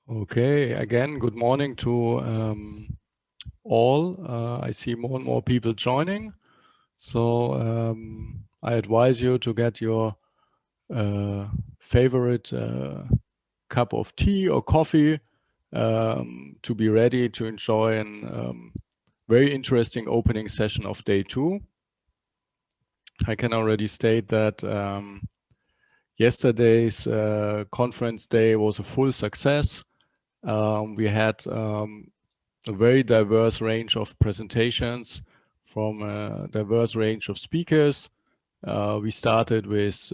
Okay, again, good morning to all. I see more and more people joining. So I advise you to get your favorite cup of tea or coffee to be ready to enjoy a very interesting opening session of day 2. I can already state that yesterday's conference day was a full success. We had a very diverse range of presentations from a diverse range of speakers. We started with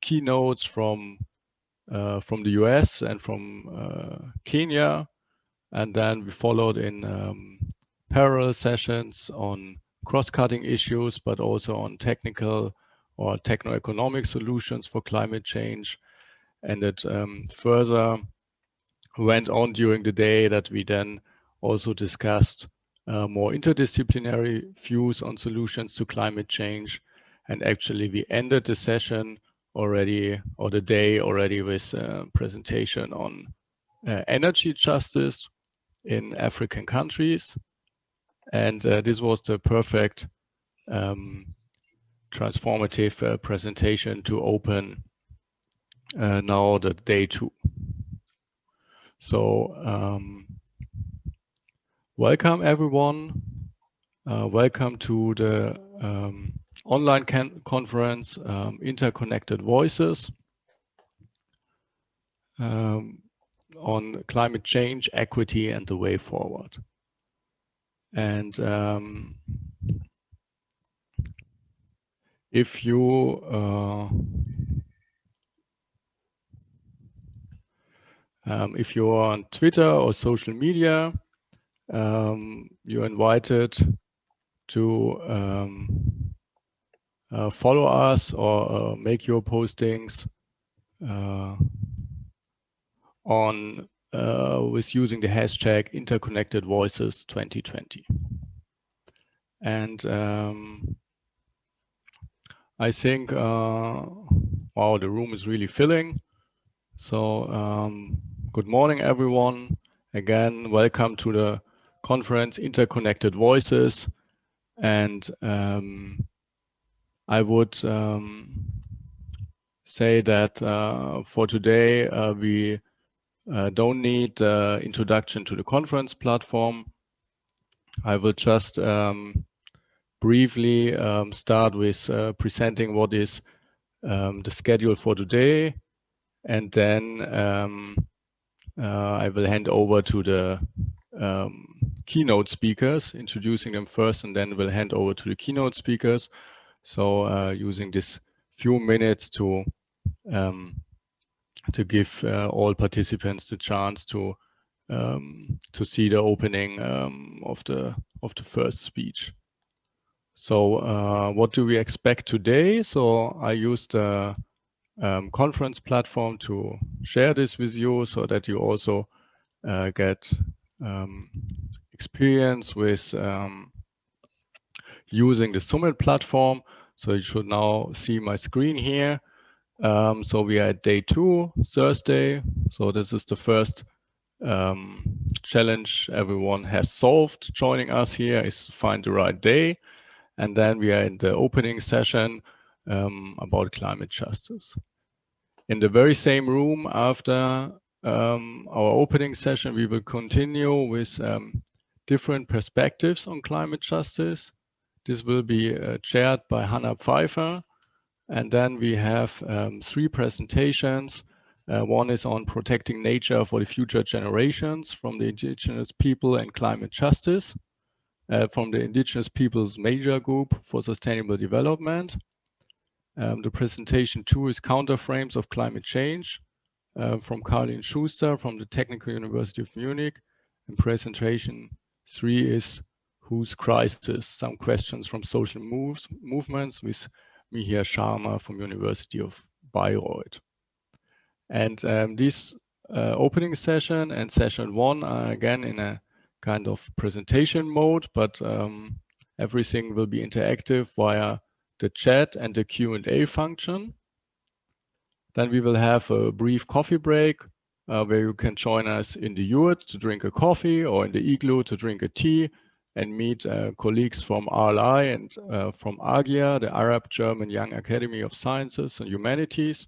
keynotes from the US and from Kenya, and then we followed in parallel sessions on cross-cutting issues, but also on technical or techno-economic solutions for climate change. And it further went on during the day that we then also discussed more interdisciplinary views on solutions to climate change. And actually we ended the session already, or the day already, with a presentation on energy justice in African countries. And this was the perfect transformative presentation to open now the day 2. So welcome everyone. Welcome to the online conference, Interconnected Voices, on climate change, equity, and the way forward. And if you are on Twitter or social media, you're invited to follow us or make your postings on with using the hashtag Interconnected Voices 2020. And I think, wow, the room is really filling. So good morning, everyone. Again, welcome to the conference Interconnected Voices. And I would say that for today, we don't need introduction to the conference platform. I will just briefly start with presenting what is the schedule for today, and then I will hand over to the keynote speakers, introducing them first, and then we'll hand over to the keynote speakers. So using this few minutes to give all participants the chance to see the opening of the first speech. So what do we expect today? So I used the conference platform to share this with you so that you also get experience with using the Summit platform. So you should now see my screen here. So we are at day 2, Thursday. So this is the first challenge everyone has solved. Joining us here is find the right day. And then we are in the opening session about climate justice. In the very same room after our opening session, we will continue with different perspectives on climate justice. This will be chaired by Hannah Pfeiffer. And then we have 3 presentations. One is on protecting nature for the future generations from the indigenous people and climate justice, from the Indigenous Peoples Major Group for Sustainable Development. The presentation 2 is Counterframes of Climate Change from Karlin Schuster from the Technical University of Munich. And presentation 3 is Whose Crisis? Some Questions from Social Movements with Mihir Sharma from University of Bayreuth. And this opening session and session 1 are again in a kind of presentation mode, but everything will be interactive via the chat and the Q&A function. Then we will have a brief coffee break where you can join us in the yurt to drink a coffee or in the igloo to drink a tea and meet colleagues from RLI and from AGIA, the Arab-German Young Academy of Sciences and Humanities,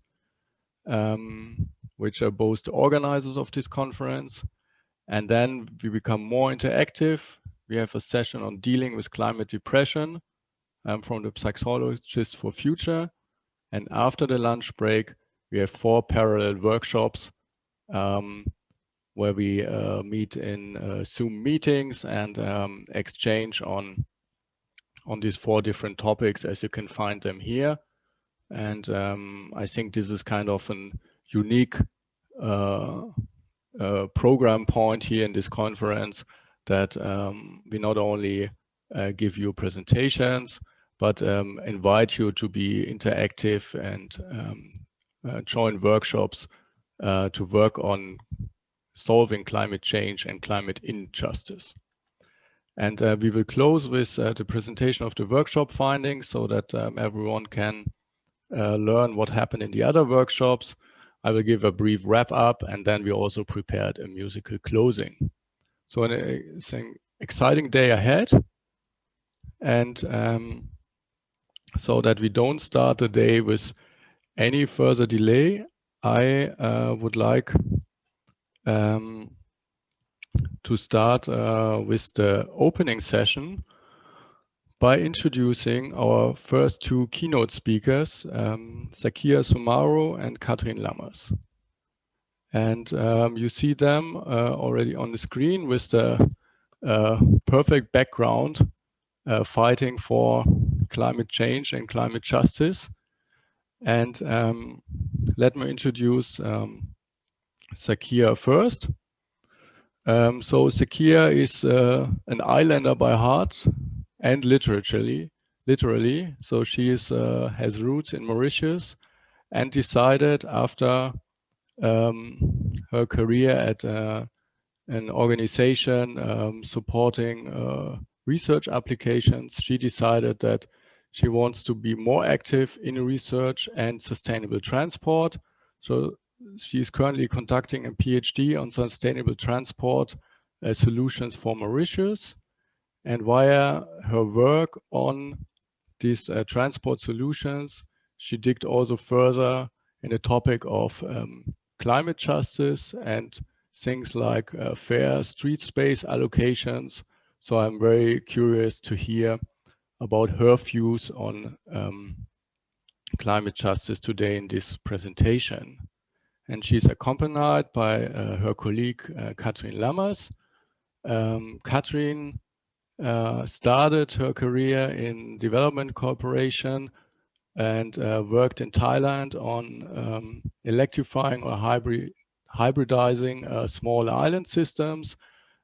which are both the organizers of this conference. And then we become more interactive. We have a session on dealing with climate depression from the Psychologists for Future. And after the lunch break, we have 4 parallel workshops where we meet in Zoom meetings and exchange on these 4 different topics, as you can find them here. And I think this is kind of an unique program point here in this conference, that we not only give you presentations, but invite you to be interactive and join workshops to work on solving climate change and climate injustice. And we will close with the presentation of the workshop findings so that everyone can learn what happened in the other workshops. I will give a brief wrap up, and then we also prepared a musical closing. So it's an exciting day ahead. And so that we don't start the day with any further delay, I would like to start with the opening session by introducing our first 2 keynote speakers, Zakia Soomauroo and Katrin Lammers. And you see them already on the screen with the perfect background fighting for climate change and climate justice. And let me introduce Zakia first. So Zakia is an islander by heart and literally. So she is, has roots in Mauritius, and decided after her career at an organization supporting research applications, she decided that she wants to be more active in research and sustainable transport. So she is currently conducting a PhD on sustainable transport solutions for Mauritius. And via her work on these transport solutions, she digged also further in the topic of climate justice and things like fair street space allocations. So I'm very curious to hear about her views on climate justice today in this presentation. And she's accompanied by her colleague, Katrin Lammers. Katrin started her career in development cooperation and worked in Thailand on electrifying or hybridizing small island systems.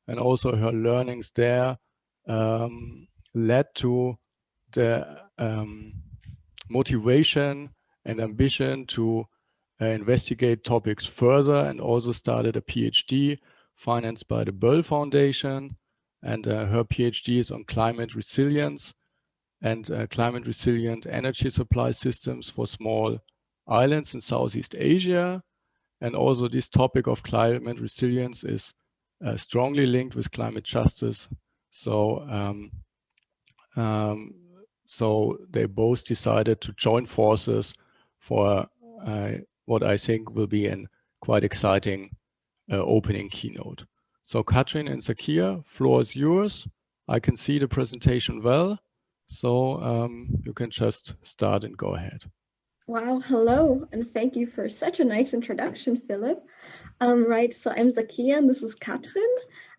And also her learnings there led to the motivation and ambition to investigate topics further, and also started a PhD financed by the Böll Foundation. And her PhD is on climate resilience and climate resilient energy supply systems for small islands in Southeast Asia. And also this topic of climate resilience is strongly linked with climate justice. So, so they both decided to join forces for what I think will be a quite exciting opening keynote. So Katrin and Zakia, floor is yours. I can see the presentation well, so you can just start and go ahead. Wow, hello, and thank you for such a nice introduction, Philip. Right, so I'm Zakia and this is Katrin,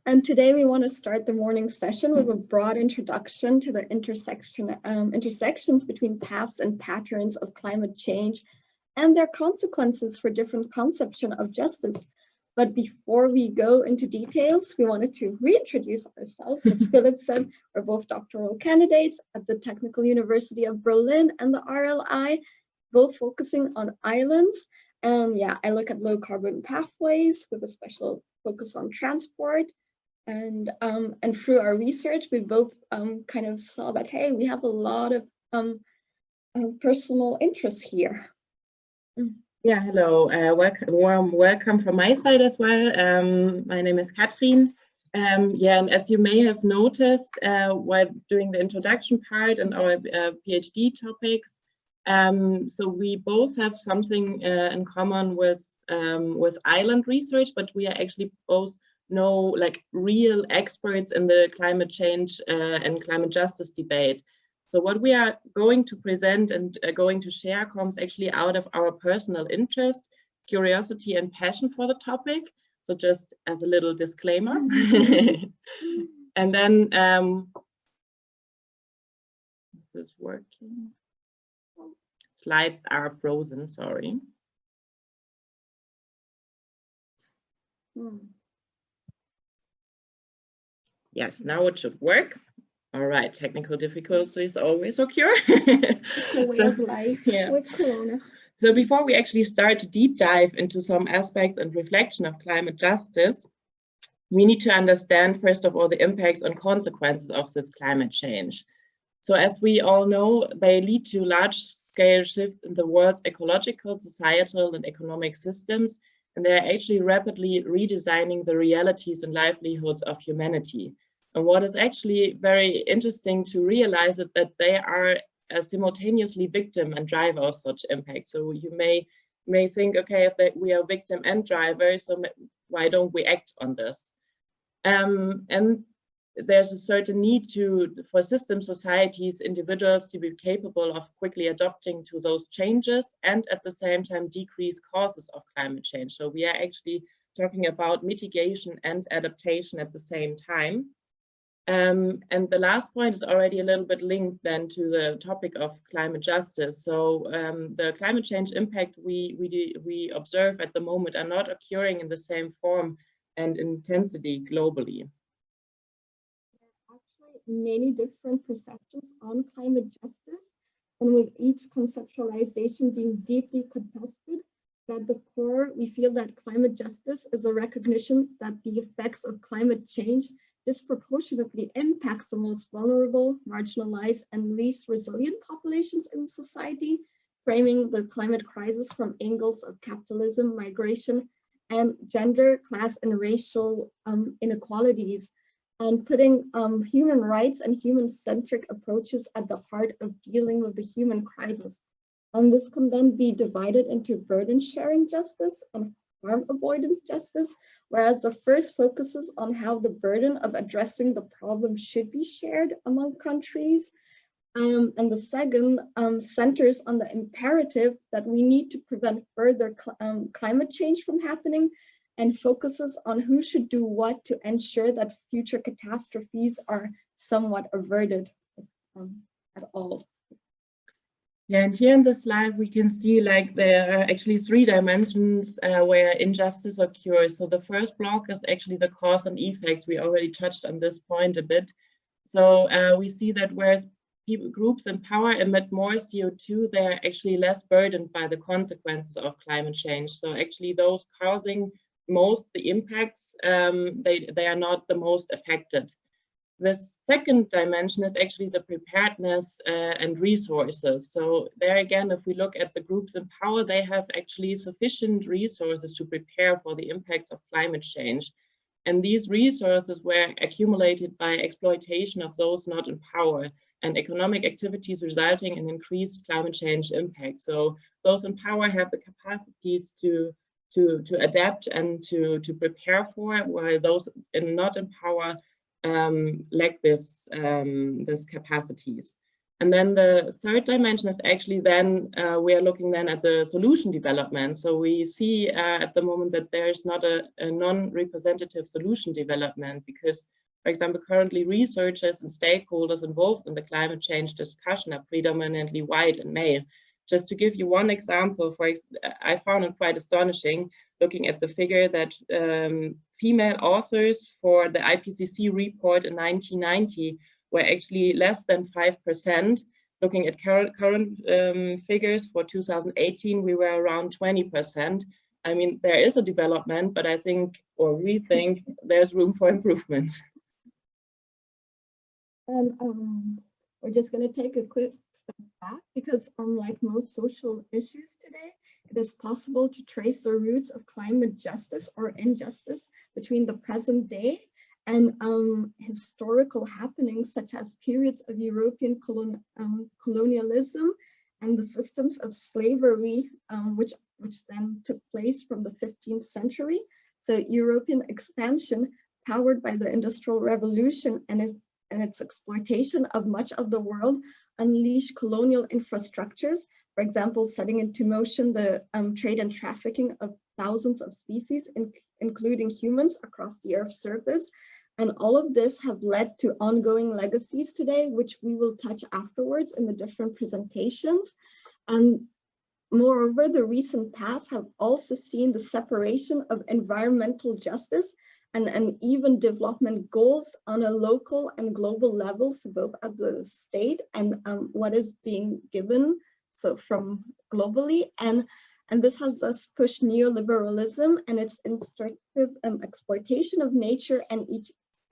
and today we want to start the morning session with a broad introduction to the intersections between paths and patterns of climate change and their consequences for different conception of justice. But before we go into details, we wanted to reintroduce ourselves. As Philip said, we're both doctoral candidates at the Technical University of Berlin and the RLI, both focusing on islands. And yeah, I look at low carbon pathways with a special focus on transport. And through our research, we both kind of saw that, hey, we have a lot of personal interests here. Yeah, hello. Warm welcome from my side as well. My name is Katrin. Yeah, and as you may have noticed while doing the introduction part and our PhD topics, so we both have something in common with island research, but we are actually both like real experts in the climate change and climate justice debate. So what we are going to present and going to share comes actually out of our personal interest, curiosity, and passion for the topic. So just as a little disclaimer. And then, this is working. Slides are frozen, sorry. Yes, now it should work. All right, technical difficulties always occur. With Corona. So before we actually start to deep dive into some aspects and reflection of climate justice, we need to understand, first of all, the impacts and consequences of this climate change. So as we all know, they lead to large-scale shifts in the world's ecological, societal, and economic systems, and they're actually rapidly redesigning the realities and livelihoods of humanity. And what is actually very interesting to realize is that they are simultaneously victim and driver of such impact. So you may think, okay, if we are victim and driver, so why don't we act on this? And there's a certain need for system societies, individuals to be capable of quickly adapting to those changes and at the same time decrease causes of climate change. So we are actually talking about mitigation and adaptation at the same time. And the last point is already a little bit linked then to the topic of climate justice. So the climate change impact we observe at the moment are not occurring in the same form and intensity globally. Actually, many different perceptions on climate justice, and with each conceptualization being deeply contested, at the core, we feel that climate justice is a recognition that the effects of climate change disproportionately impacts the most vulnerable, marginalized, and least resilient populations in society, framing the climate crisis from angles of capitalism, migration, and gender, class, and racial inequalities, and putting human rights and human-centric approaches at the heart of dealing with the human crisis. And this can then be divided into burden-sharing justice and harm avoidance justice, whereas the first focuses on how the burden of addressing the problem should be shared among countries, and the second centers on the imperative that we need to prevent further climate change from happening, and focuses on who should do what to ensure that future catastrophes are somewhat averted at all. Yeah, and here in the slide, we can see like there are actually 3 dimensions where injustice occurs. So the first block is actually the cause and effects. We already touched on this point a bit. So we see that whereas groups in power emit more CO2, they're actually less burdened by the consequences of climate change. So actually those causing most the impacts, they are not the most affected. The second dimension is actually the preparedness and resources. So there again, if we look at the groups in power, they have actually sufficient resources to prepare for the impacts of climate change. And these resources were accumulated by exploitation of those not in power and economic activities resulting in increased climate change impact. So those in power have the capacities to adapt and to prepare for it, while those not in power lack this capacities. And then the third dimension is actually then we are looking then at the solution development. So we see at the moment that there's not a non-representative solution development because, for example, currently researchers and stakeholders involved in the climate change discussion are predominantly white and male. Just to give you one example, I found it quite astonishing looking at the figure that female authors for the IPCC report in 1990 were actually less than 5%. Looking at current figures for 2018, we were around 20%. I mean, there is a development, but I think, or we think, there's room for improvement. And we're just going to take a quick step back because unlike most social issues today, it is possible to trace the roots of climate justice or injustice between the present day and historical happenings such as periods of European colonialism and the systems of slavery, which then took place from the 15th century. So European expansion powered by the Industrial Revolution and its exploitation of much of the world unleashed colonial infrastructures, for example, setting into motion the trade and trafficking of thousands of species, including humans, across the Earth's surface. And all of this have led to ongoing legacies today, which we will touch afterwards in the different presentations. And moreover, the recent past have also seen the separation of environmental justice and even development goals on a local and global level, so both at the state and what is being given, so from globally. And this has thus pushed neoliberalism and its instructive exploitation of nature and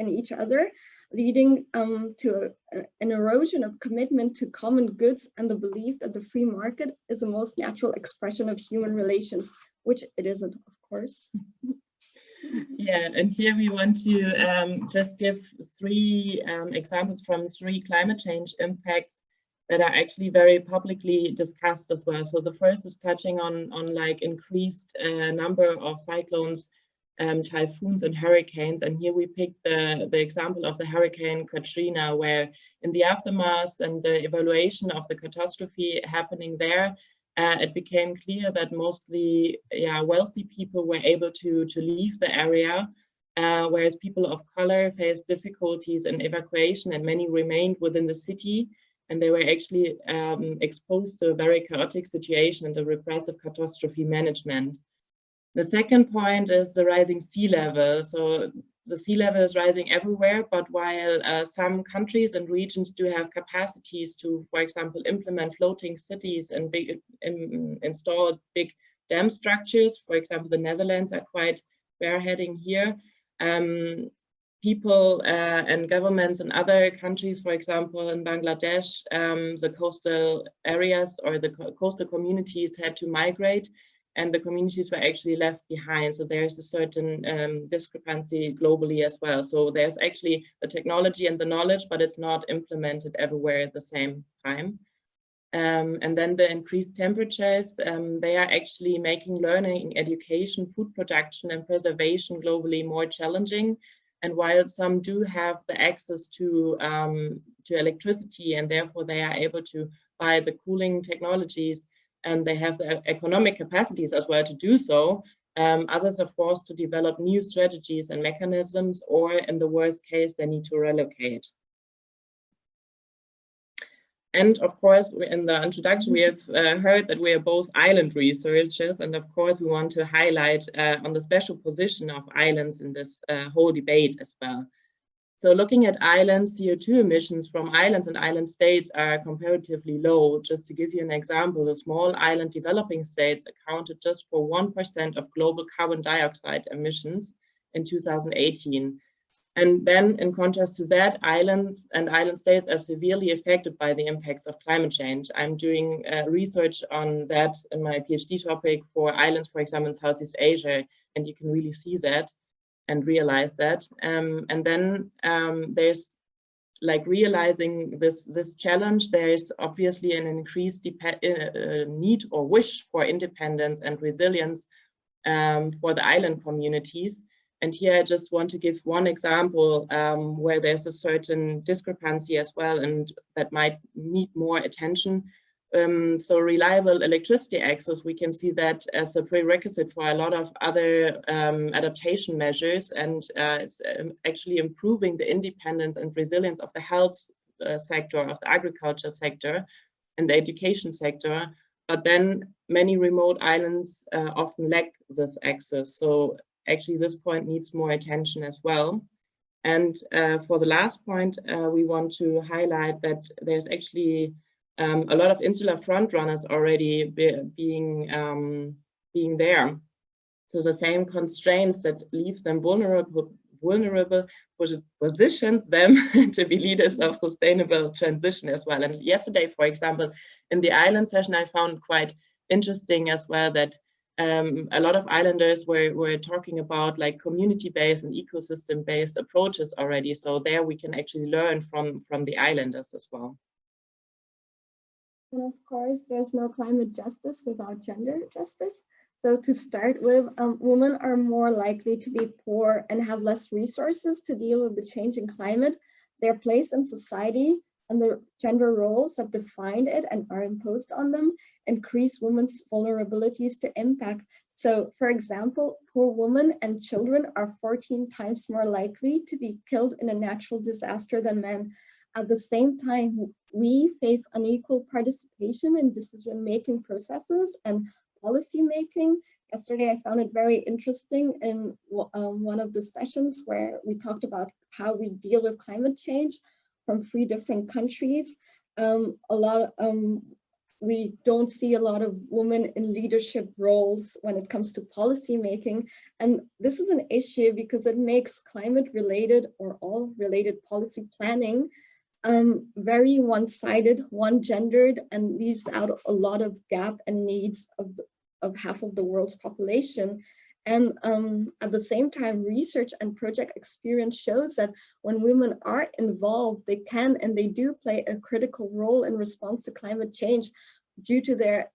each other, leading to an erosion of commitment to common goods and the belief that the free market is the most natural expression of human relations, which it isn't, of course. Yeah, and here we want to just give three examples from three climate change impacts that are actually very publicly discussed as well. So the first is touching on like increased number of cyclones, typhoons and hurricanes. And here we picked the example of the Hurricane Katrina, where in the aftermath and the evaluation of the catastrophe happening there, it became clear that mostly wealthy people were able to leave the area, whereas people of color faced difficulties in evacuation and many remained within the city. And they were actually exposed to a very chaotic situation and the repressive catastrophe management. The second point is the rising sea level. So the sea level is rising everywhere, but while some countries and regions do have capacities to, for example, implement floating cities and install big dam structures, for example, the Netherlands are quite spearheading here. People and governments in other countries, for example, in Bangladesh, the coastal areas or the coastal communities had to migrate, and the communities were actually left behind. So there's a certain discrepancy globally as well. So there's actually the technology and the knowledge, but it's not implemented everywhere at the same time. And then the increased temperatures, they are actually making learning, education, food production and preservation globally more challenging. And while some do have the access to electricity and therefore they are able to buy the cooling technologies, and they have the economic capacities as well to do so, others are forced to develop new strategies and mechanisms, or in the worst case, they need to relocate. And of course, in the introduction, we have heard that we are both island researchers, and of course, we want to highlight on the special position of islands in this whole debate as well. So looking at islands, CO2 emissions from islands and island states are comparatively low. Just to give you an example, the small island developing states accounted just for 1% of global carbon dioxide emissions in 2018. And then in contrast to that, islands and island states are severely affected by the impacts of climate change. I'm doing research on that in my PhD topic for islands, for example, in Southeast Asia, and you can really see that and realize that. And then there's like realizing this challenge, there's obviously an increased need or wish for independence and resilience for the island communities. And here I just want to give one example where there's a certain discrepancy as well, and that might need more attention. So reliable electricity access, we can see that as a prerequisite for a lot of other adaptation measures, and it's actually improving the independence and resilience of the health sector, of the agriculture sector, and the education sector. But then many remote islands often lack this access. So actually this point needs more attention as well. And for the last point, we want to highlight that there's actually a lot of insular frontrunners already being there. So the same constraints that leaves them vulnerable positions them to be leaders of sustainable transition as well. And yesterday, for example, in the island session, I found quite interesting as well that a lot of islanders were talking about like community-based and ecosystem-based approaches already. So there we can actually learn from the islanders as well. And of course, there's no climate justice without gender justice. So to start with, women are more likely to be poor and have less resources to deal with the changing climate. Their place in society and the gender roles that define it and are imposed on them increase women's vulnerabilities to impact. So for example, poor women and children are 14 times more likely to be killed in a natural disaster than men. At the same time, we face unequal participation in decision-making processes and policy-making. Yesterday, I found it very interesting in one of the sessions where we talked about how we deal with climate change from 3 different countries. We don't see a lot of women in leadership roles when it comes to policy making. And this is an issue because it makes climate related or all related policy planning very one-sided, one-gendered, and leaves out a lot of gap and needs of half of the world's population. And at the same time, research and project experience shows that when women are involved, they can and they do play a critical role in response to climate change due to their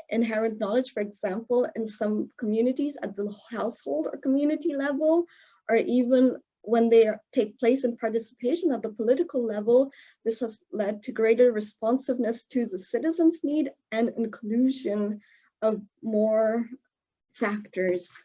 inherent knowledge, for example, in some communities at the household or community level, or even when they take place in participation at the political level. This has led to greater responsiveness to the citizens' need and inclusion of more factors.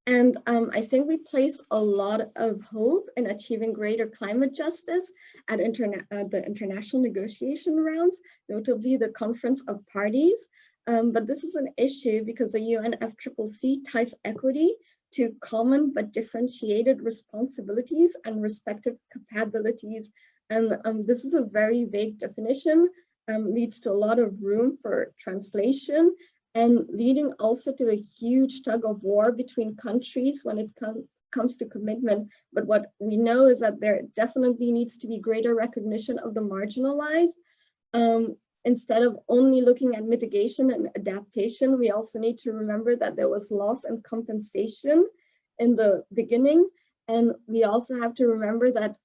And I think we place a lot of hope in achieving greater climate justice at the international negotiation rounds, notably the Conference of Parties. But this is an issue because the UNFCCC ties equity to common but differentiated responsibilities and respective capabilities. And this is a very vague definition, leads to a lot of room for translation, and leading also to a huge tug of war between countries when it comes to commitment. But what we know is that there definitely needs to be greater recognition of the marginalized. Instead of only looking at mitigation and adaptation, we also need to remember that there was loss and compensation in the beginning. And we also have to remember that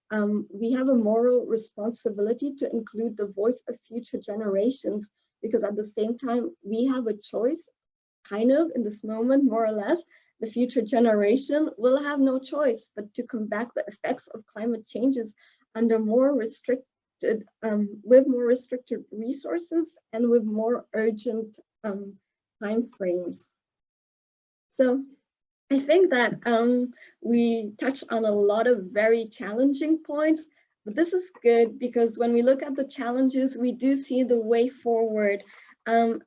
we have a moral responsibility to include the voice of future generations, because at the same time, we have a choice, kind of in this moment, more or less. The future generation will have no choice but to combat the effects of climate changes under more restricted, with more restricted resources and with more urgent time frames. So I think that we touched on a lot of very challenging points, but this is good because when we look at the challenges, we do see the way forward. And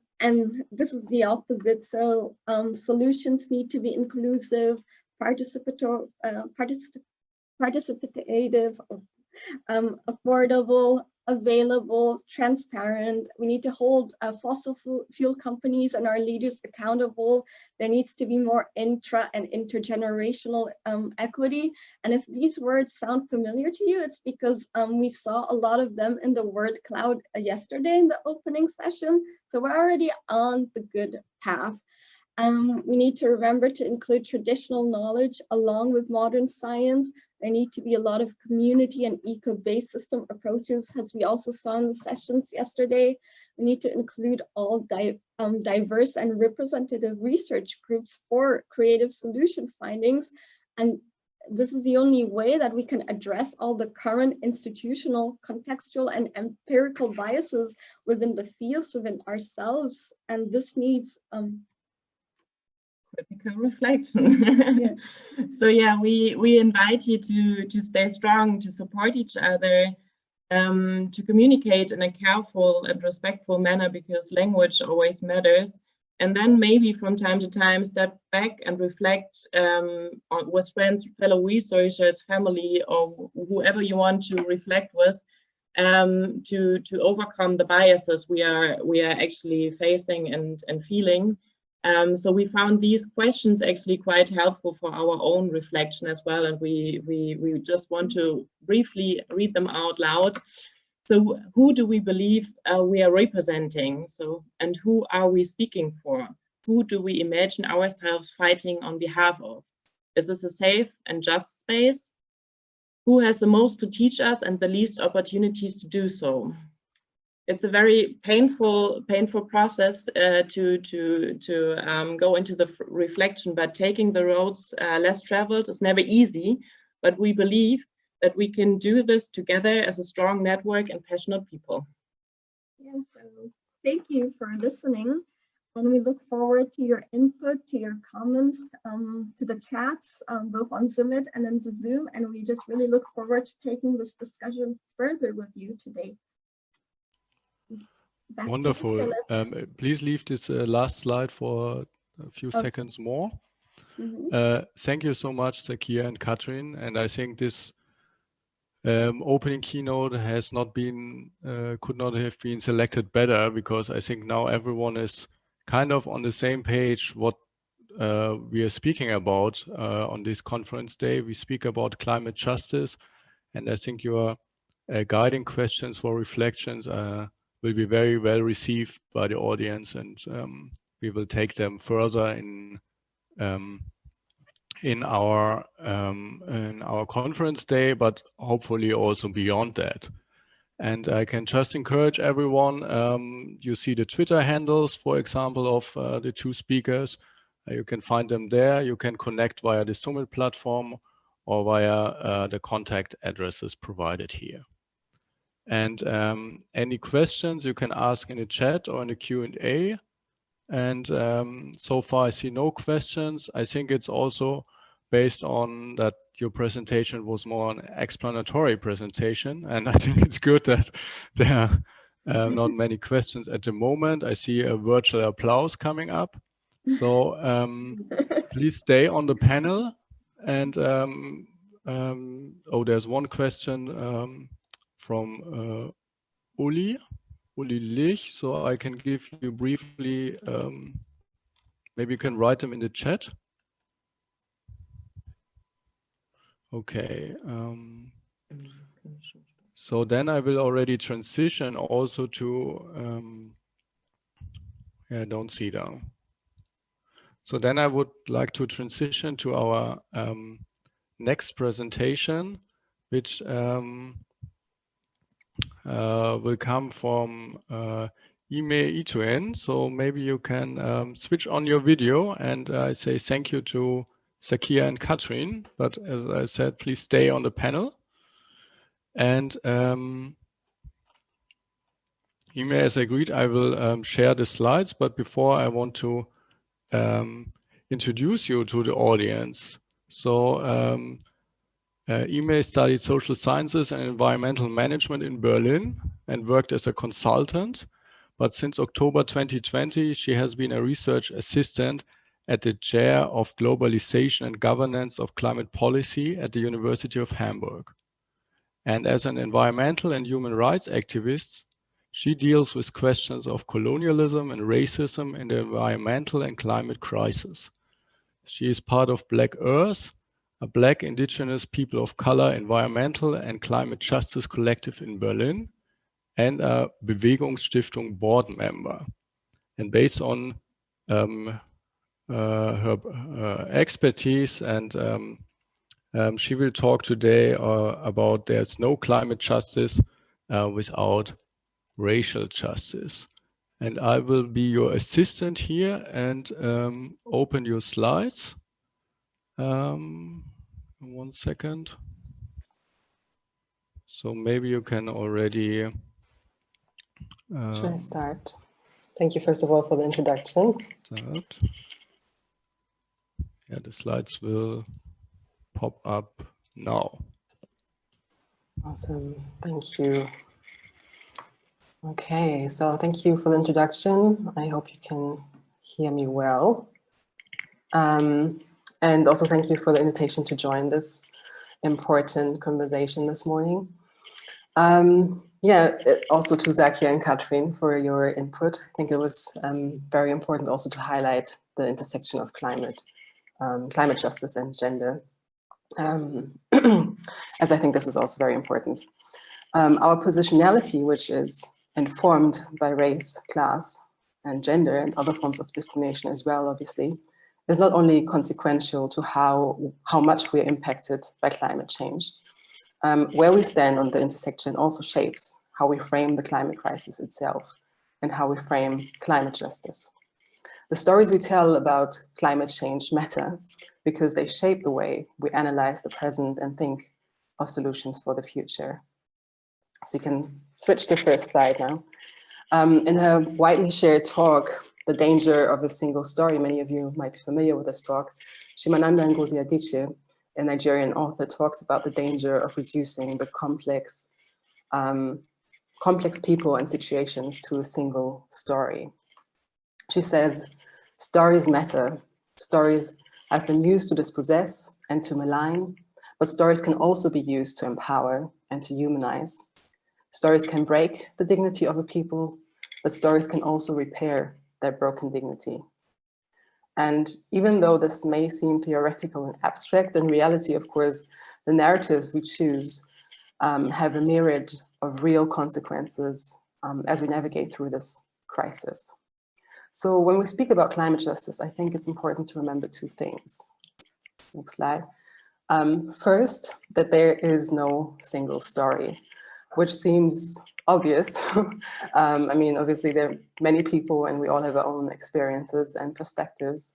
this is the opposite. So solutions need to be inclusive, participative, affordable, available, transparent. We need to hold fossil fuel companies and our leaders accountable. There needs to be more intra and intergenerational equity. And if these words sound familiar to you, it's because we saw a lot of them in the word cloud yesterday in the opening session. So we're already on the good path. We need to remember to include traditional knowledge along with modern science. There need to be a lot of community and eco-based system approaches, as we also saw in the sessions yesterday. We need to include all diverse and representative research groups for creative solution findings. And this is the only way that we can address all the current institutional, contextual, and empirical biases within the fields, within ourselves. And this needs critical reflection. Yeah. So yeah, we invite you to stay strong, to support each other, to communicate in a careful and respectful manner, because language always matters. And then maybe from time to time step back and reflect with friends, fellow researchers, family, or whoever you want to reflect with, to overcome the biases we are actually facing and feeling. So we found these questions actually quite helpful for our own reflection as well, and we just want to briefly read them out loud. So who do we believe we are representing? So, and who are we speaking for? Who do we imagine ourselves fighting on behalf of? Is this a safe and just space? Who has the most to teach us and the least opportunities to do so? It's a very painful process to go into the reflection, but taking the roads less traveled is never easy. But we believe that we can do this together as a strong network and passionate people. Yes, so thank you for listening. And we look forward to your input, to your comments, to the chats, both on Summit and in the Zoom. And we just really look forward to taking this discussion further with you today. Back Wonderful. To you, Philip. Please leave this last slide for a few seconds more. Thank you so much, Zakia and Katrin. And I think this opening keynote has not been, could not have been selected better, because I think now everyone is kind of on the same page what we are speaking about on this conference day. We speak about climate justice, and I think your guiding questions for reflections will be very well received by the audience, and we will take them further in our conference day, but hopefully also beyond that. And I can just encourage everyone, you see the Twitter handles, for example, of the two speakers. You can find them there. You can connect via the Summit platform or via the contact addresses provided here. And any questions you can ask in the chat or in the Q&A. And so far I see no questions. I think it's also based on that your presentation was more an explanatory presentation. And I think it's good that there are not many questions at the moment. I see a virtual applause coming up. So please stay on the panel. And oh, there's one question from Uli Lich, so I can give you briefly, maybe you can write them in the chat. Okay. So then I will already transition also to, yeah, I don't see them. So then I would like to transition to our next presentation, which will come from Imeh Ituen. So maybe you can switch on your video, and I say thank you to Zakia and Katrin. But as I said, please stay on the panel. And Imeh, as agreed, I will share the slides. But before, I want to introduce you to the audience. So Imeh studied social sciences and environmental management in Berlin and worked as a consultant. But since October 2020, she has been a research assistant at the Chair of Globalization and Governance of Climate Policy at the University of Hamburg. And as an environmental and human rights activist, she deals with questions of colonialism and racism in the environmental and climate crisis. She is part of Black Earth, a Black indigenous people of color environmental and climate justice collective in Berlin, and a Bewegungsstiftung board member. And based on her expertise, and she will talk today about there's no climate justice without racial justice. And I will be your assistant here and open your slides. 1 second. So maybe you can already. Should I start? Thank you, first of all, for the introduction. Yeah, the slides will pop up now. Awesome, thank you. Okay, so thank you for the introduction. I hope you can hear me well. And also thank you for the invitation to join this important conversation this morning. Yeah, also to Zakia and Katrin for your input. I think it was very important also to highlight the intersection of climate justice and gender, as I think this is also very important. Our positionality, which is informed by race, class, and gender, and other forms of discrimination as well, obviously, is not only consequential to how much we are impacted by climate change. Where we stand on the intersection also shapes how we frame the climate crisis itself and how we frame climate justice. The stories we tell about climate change matter because they shape the way we analyze the present and think of solutions for the future. So you can switch to the first slide now. In her widely shared talk, The Danger of a Single Story, many of you might be familiar with this talk, Chimamanda Ngozi Adichie, a Nigerian author, talks about the danger of reducing the complex people and situations to a single story. She says, stories matter. Stories have been used to dispossess and to malign, but stories can also be used to empower and to humanize. Stories can break the dignity of a people, but stories can also repair their broken dignity. And even though this may seem theoretical and abstract, in reality, of course, the narratives we choose have a myriad of real consequences as we navigate through this crisis. So when we speak about climate justice, I think it's important to remember two things. Next slide. First, that there is no single story, which seems obvious. I mean, obviously there are many people and we all have our own experiences and perspectives,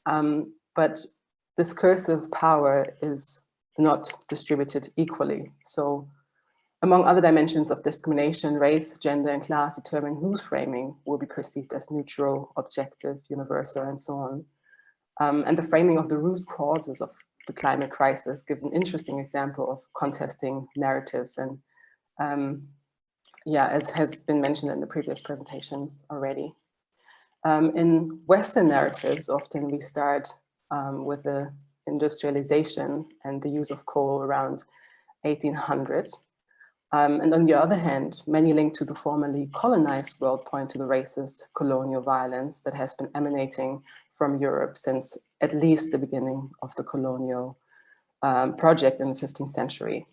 but discursive power is not distributed equally. So among other dimensions of discrimination, race, gender, and class determine whose framing will be perceived as neutral, objective, universal, and so on. And the framing of the root causes of the climate crisis gives an interesting example of contesting narratives. And yeah, as has been mentioned in the previous presentation already. In Western narratives, often we start with the industrialization and the use of coal around 1800. And on the other hand, many linked to the formerly colonized world point to the racist colonial violence that has been emanating from Europe since at least the beginning of the colonial project in the 15th century.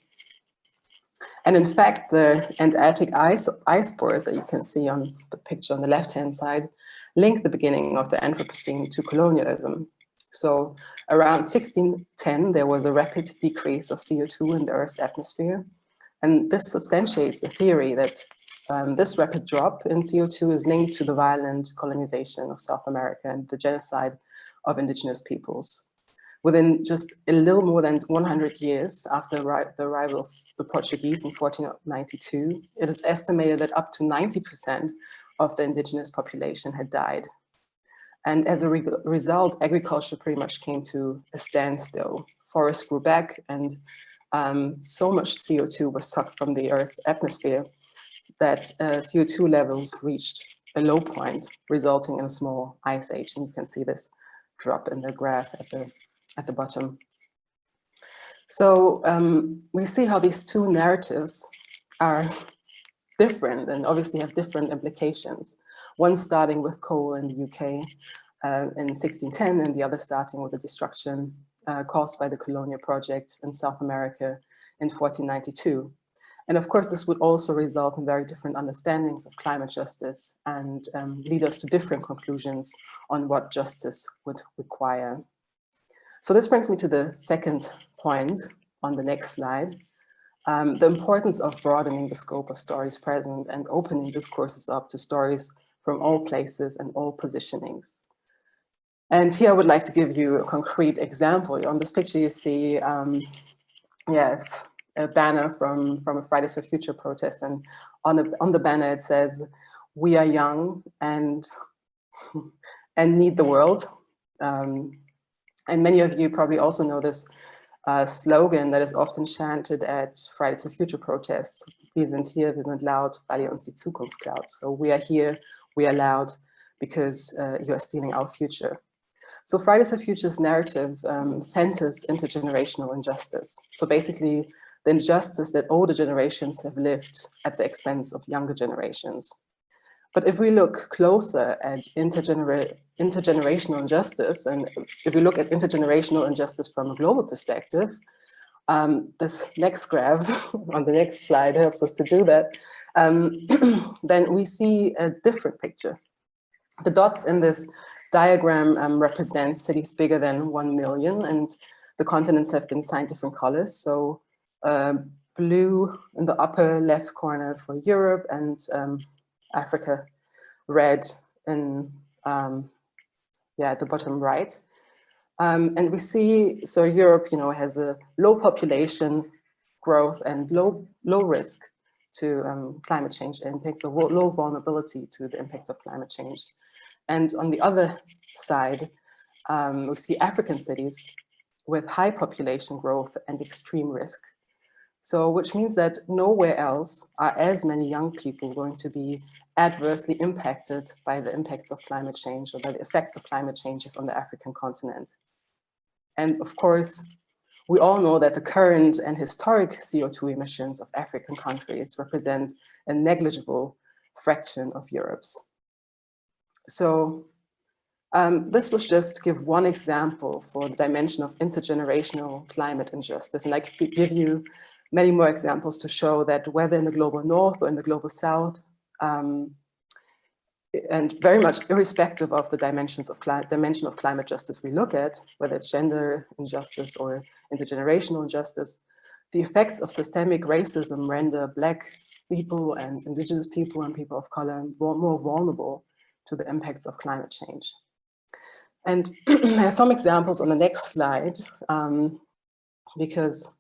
And in fact, the Antarctic ice cores that you can see on the picture on the left-hand side link the beginning of the Anthropocene to colonialism. So around 1610, there was a rapid decrease of CO2 in the Earth's atmosphere. And this substantiates the theory that this rapid drop in CO2 is linked to the violent colonization of South America and the genocide of indigenous peoples. Within just a little more than 100 years after the arrival of the Portuguese in 1492, it is estimated that up to 90% of the indigenous population had died. And as a result, agriculture pretty much came to a standstill. Forests grew back and so much CO2 was sucked from the Earth's atmosphere that CO2 levels reached a low point, resulting in a small ice age. And you can see this drop in the graph at the bottom. So we see how these two narratives are different and obviously have different implications. One starting with coal in the UK in 1610 and the other starting with the destruction caused by the colonial project in South America in 1492. And of course, this would also result in very different understandings of climate justice and lead us to different conclusions on what justice would require. So this brings me to the second point on the next slide, the importance of broadening the scope of stories present and opening discourses up to stories from all places and all positionings. And here I would like to give you a concrete example. On this picture you see a banner from a Fridays for Future protest, and on the banner it says, "We are young and need the world." And many of you probably also know this slogan that is often chanted at Fridays for Future protests. Wir sind hier, wir sind laut, weil ihr uns die Zukunft klaut. So we are here, we are loud because you are stealing our future. So Fridays for Future's narrative centers intergenerational injustice. So basically the injustice that older generations have lived at the expense of younger generations. But if we look closer at intergenerational injustice, and if we look at intergenerational injustice from a global perspective, This next graph on the next slide helps us to do that. Then we see a different picture. The dots in this diagram represent cities bigger than 1 million, and the continents have been assigned different colors. So blue in the upper left corner for Europe, and Africa, red in at the bottom right. And we see, so Europe, has a low population growth and low risk to climate change impacts, or low vulnerability to the impacts of climate change. And on the other side, we see African cities with high population growth and extreme risk. So, which means that nowhere else are as many young people going to be adversely impacted by the impacts of climate change, or by the effects of climate changes on the African continent. And of course, we all know that the current and historic CO2 emissions of African countries represent a negligible fraction of Europe's. So this was just to give one example for the dimension of intergenerational climate injustice. And I could give you many more examples to show that whether in the global north or in the global south, and very much irrespective of the dimension of climate justice we look at, whether it's gender injustice or intergenerational injustice, the effects of systemic racism render Black people and Indigenous people and people of color more vulnerable to the impacts of climate change. And there are some examples on the next slide, because,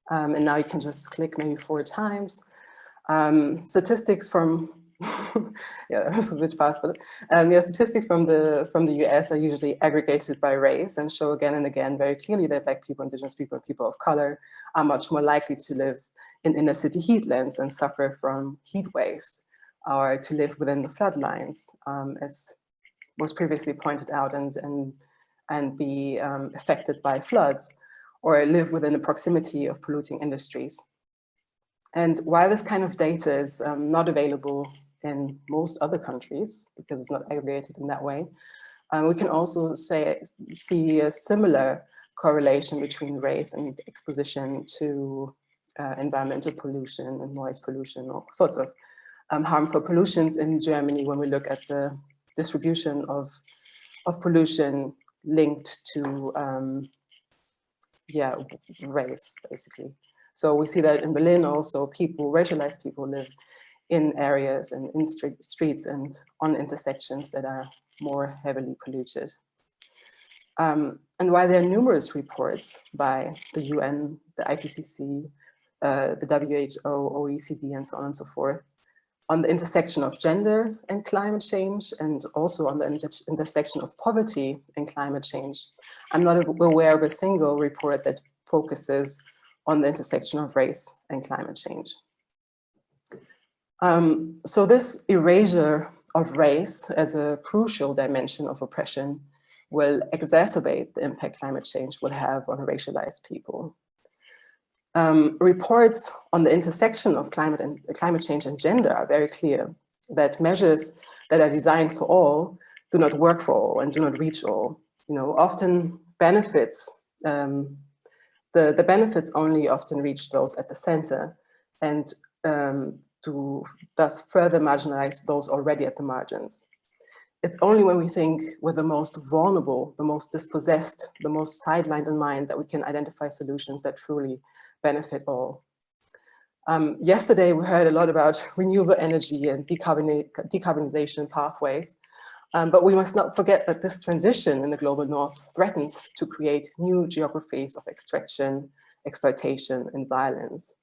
and now you can just click maybe 4 times. Statistics from, yeah, that was a bit fast, but statistics from the US are usually aggregated by race and show again and again very clearly that Black people, Indigenous people, and people of color are much more likely to live in inner city heatlands and suffer from heat waves, or to live within the floodlines, as was previously pointed out, and be affected by floods, or live within the proximity of polluting industries. And while this kind of data is not available in most other countries, because it's not aggregated in that way, we can also see a similar correlation between race and exposition to environmental pollution and noise pollution, or sorts of harmful pollutions in Germany when we look at the distribution of pollution linked to race, basically. So we see that in Berlin also, racialized people live in areas and in streets and on intersections that are more heavily polluted. And while there are numerous reports by the UN, the IPCC, the WHO, OECD, and so on and so forth, on the intersection of gender and climate change, and also on the intersection of poverty and climate change, I'm not aware of a single report that focuses on the intersection of race and climate change. So this erasure of race as a crucial dimension of oppression will exacerbate the impact climate change will have on racialized people. Reports on the intersection of climate change and gender are very clear, that measures that are designed for all do not work for all and do not reach all. Often benefits, the benefits only often reach those at the center, and to thus further marginalize those already at the margins. It's only when we think with the most vulnerable, the most dispossessed, the most sidelined in mind that we can identify solutions that truly benefit all. Yesterday, we heard a lot about renewable energy and decarbonization pathways, but we must not forget that this transition in the global north threatens to create new geographies of extraction, exploitation, and violence.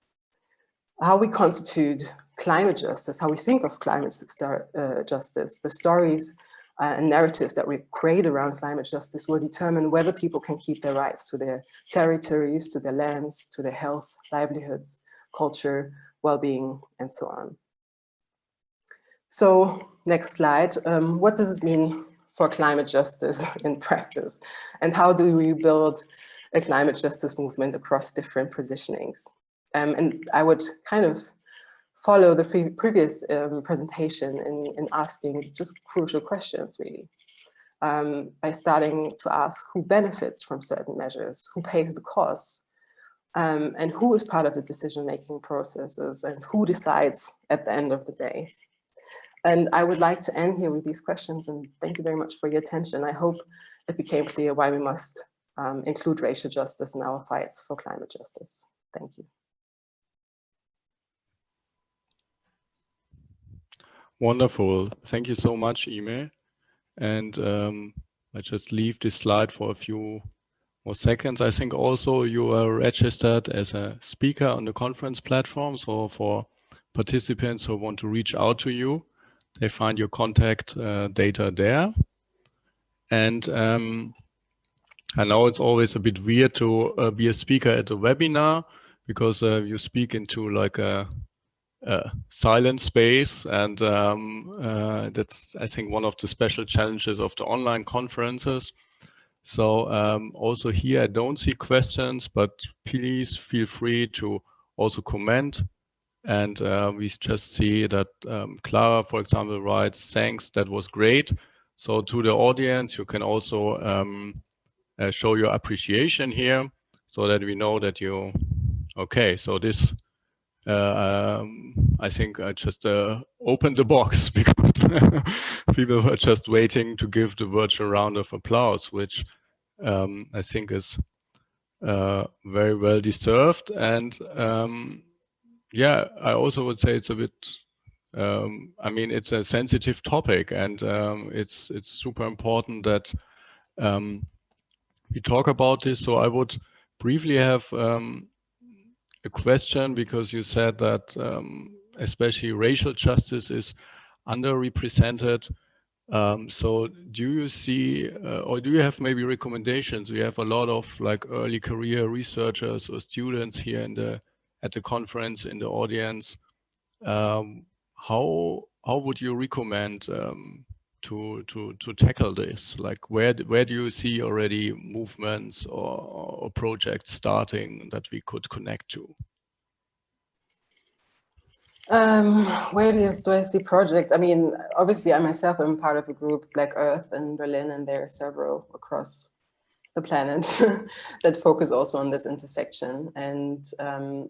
How we constitute climate justice, how we think of climate justice, the stories and narratives that we create around climate justice will determine whether people can keep their rights to their territories, to their lands, to their health, livelihoods, culture, well-being, and so on. So next slide, what does it mean for climate justice in practice? And how do we build a climate justice movement across different positionings? And I would kind of follow the previous presentation in asking just crucial questions, really, by starting to ask who benefits from certain measures, who pays the costs, and who is part of the decision-making processes and who decides at the end of the day. And I would like to end here with these questions, and thank you very much for your attention. I hope it became clear why we must include racial justice in our fights for climate justice. Thank you. Wonderful. Thank you so much, Imeh. And I just leave this slide for a few more seconds. I think also you are registered as a speaker on the conference platform. So for participants who want to reach out to you, they find your contact data there. And I know it's always a bit weird to be a speaker at a webinar because you speak into like a silent space, and that's, I think, one of the special challenges of the online conferences. So also here I don't see questions, but please feel free to also comment. And we just see that Clara, for example, writes, "Thanks, that was great." So to the audience, you can also show your appreciation here so that we know that you, okay, so this, I think I just opened the box because people were just waiting to give the virtual round of applause, which I think is very well deserved. And yeah, I also would say it's a bit, I mean, it's a sensitive topic, and it's super important that we talk about this. So I would briefly have a question, because you said that especially racial justice is underrepresented. So do you see, or do you have maybe recommendations? We have a lot of like early career researchers or students here in at the conference in the audience. How would you recommend to tackle this? Like where do you see already movements or projects starting that we could connect to? Where do I see projects? I mean, obviously I myself am part of a group, Black Earth in Berlin, and there are several across the planet that focus also on this intersection. And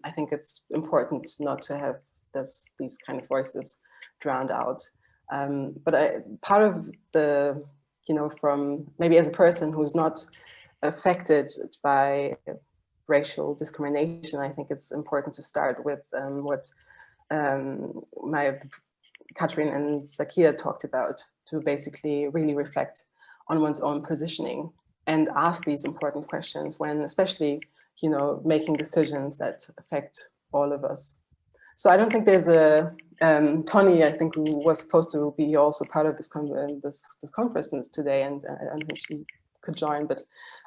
I think it's important not to have these kind of voices drowned out. But part of the, you know, from maybe as a person who's not affected by racial discrimination, I think it's important to start with what Katrin and Zakia talked about, to basically really reflect on one's own positioning and ask these important questions when, especially, you know, making decisions that affect all of us. So I don't think there's a, Tony, I think, who was supposed to be also part of this conference today, and I don't think she could join, but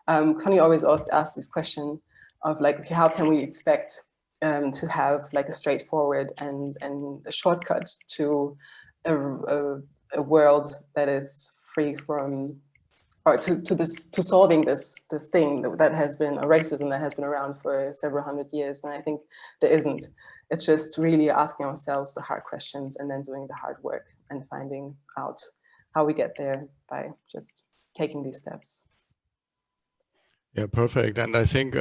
Tony always asks this question of like, okay, how can we expect to have like a straightforward and a shortcut to a world that is free from, or to solving this thing that has been a racism that has been around for several hundred years. And I think there isn't. It's just really asking ourselves the hard questions and then doing the hard work and finding out how we get there by just taking these steps. Yeah, perfect. And I think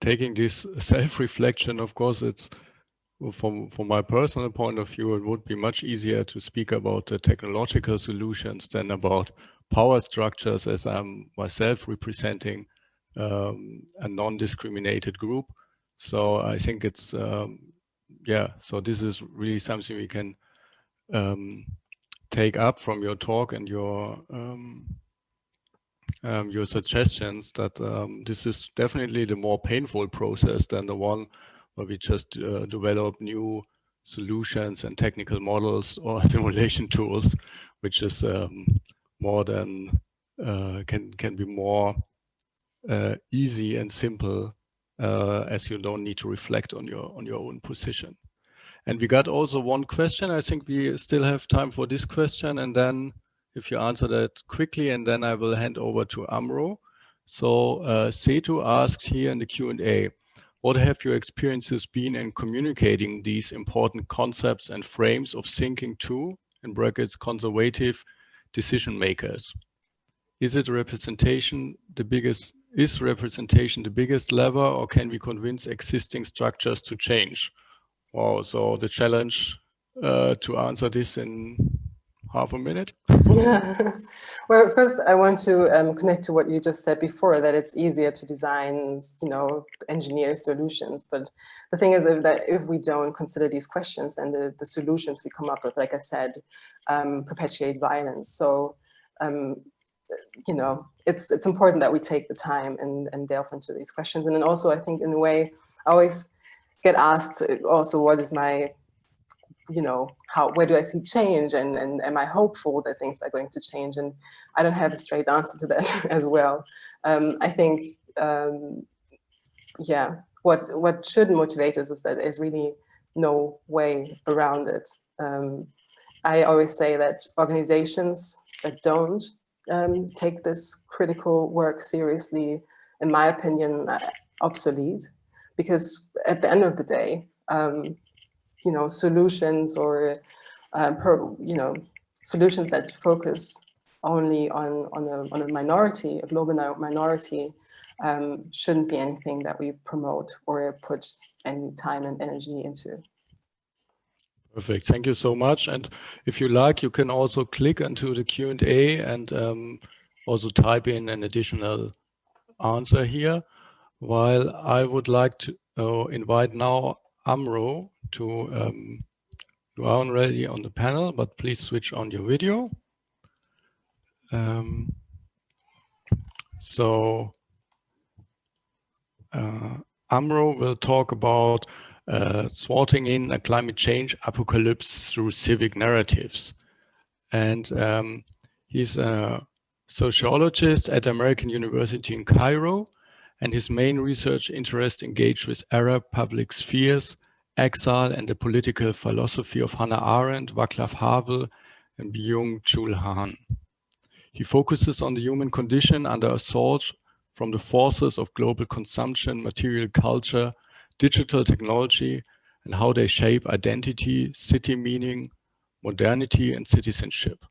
taking this self-reflection, of course, it's from my personal point of view, it would be much easier to speak about the technological solutions than about power structures, as I'm myself representing a non-discriminated group. So I think it's, yeah, so this is really something we can take up from your talk and your suggestions, that this is definitely the more painful process than the one where we just develop new solutions and technical models or simulation tools, which is more than can be more easy and simple, as you don't need to reflect on your own position. And we got also one question. I think we still have time for this question, and then if you answer that quickly, and then I will hand over to Amro. So Setu asked here in the Q&A, what have your experiences been in communicating these important concepts and frames of thinking to, in brackets, conservative decision makers? Is it representation the biggest is representation the biggest lever, or can we convince existing structures to change? Wow, so the challenge to answer this in half a minute. Well, first I want to connect to what you just said before, that it's easier to design, you know, engineer solutions. But the thing is that if we don't consider these questions, then the solutions we come up with, like I said, perpetuate violence. So, you know, it's important that we take the time and delve into these questions. And then also, I think in a way, I always get asked also, what is my, you know, where do I see change, and am I hopeful that things are going to change? And I don't have a straight answer to that as well. I think, yeah, what should motivate us is that there's really no way around it. I always say that organizations that don't take this critical work seriously, in my opinion, are obsolete, because at the end of the day, you know, solutions or, you know, solutions that focus only on a minority, a global minority, shouldn't be anything that we promote or put any time and energy into. Perfect. Thank you so much. And if you like, you can also click into the Q&A and also type in an additional answer here. While I would like to invite now Amro to, you are already on the panel, but please switch on your video. Amro will talk about thwarting in a climate change apocalypse through civic narratives. And he's a sociologist at American University in Cairo, and his main research interests engage with Arab public spheres, exile, and the political philosophy of Hannah Arendt, Václav Havel, and Byung-Chul Han. He focuses on the human condition under assault from the forces of global consumption, material culture, digital technology, and how they shape identity, city meaning, modernity, and citizenship.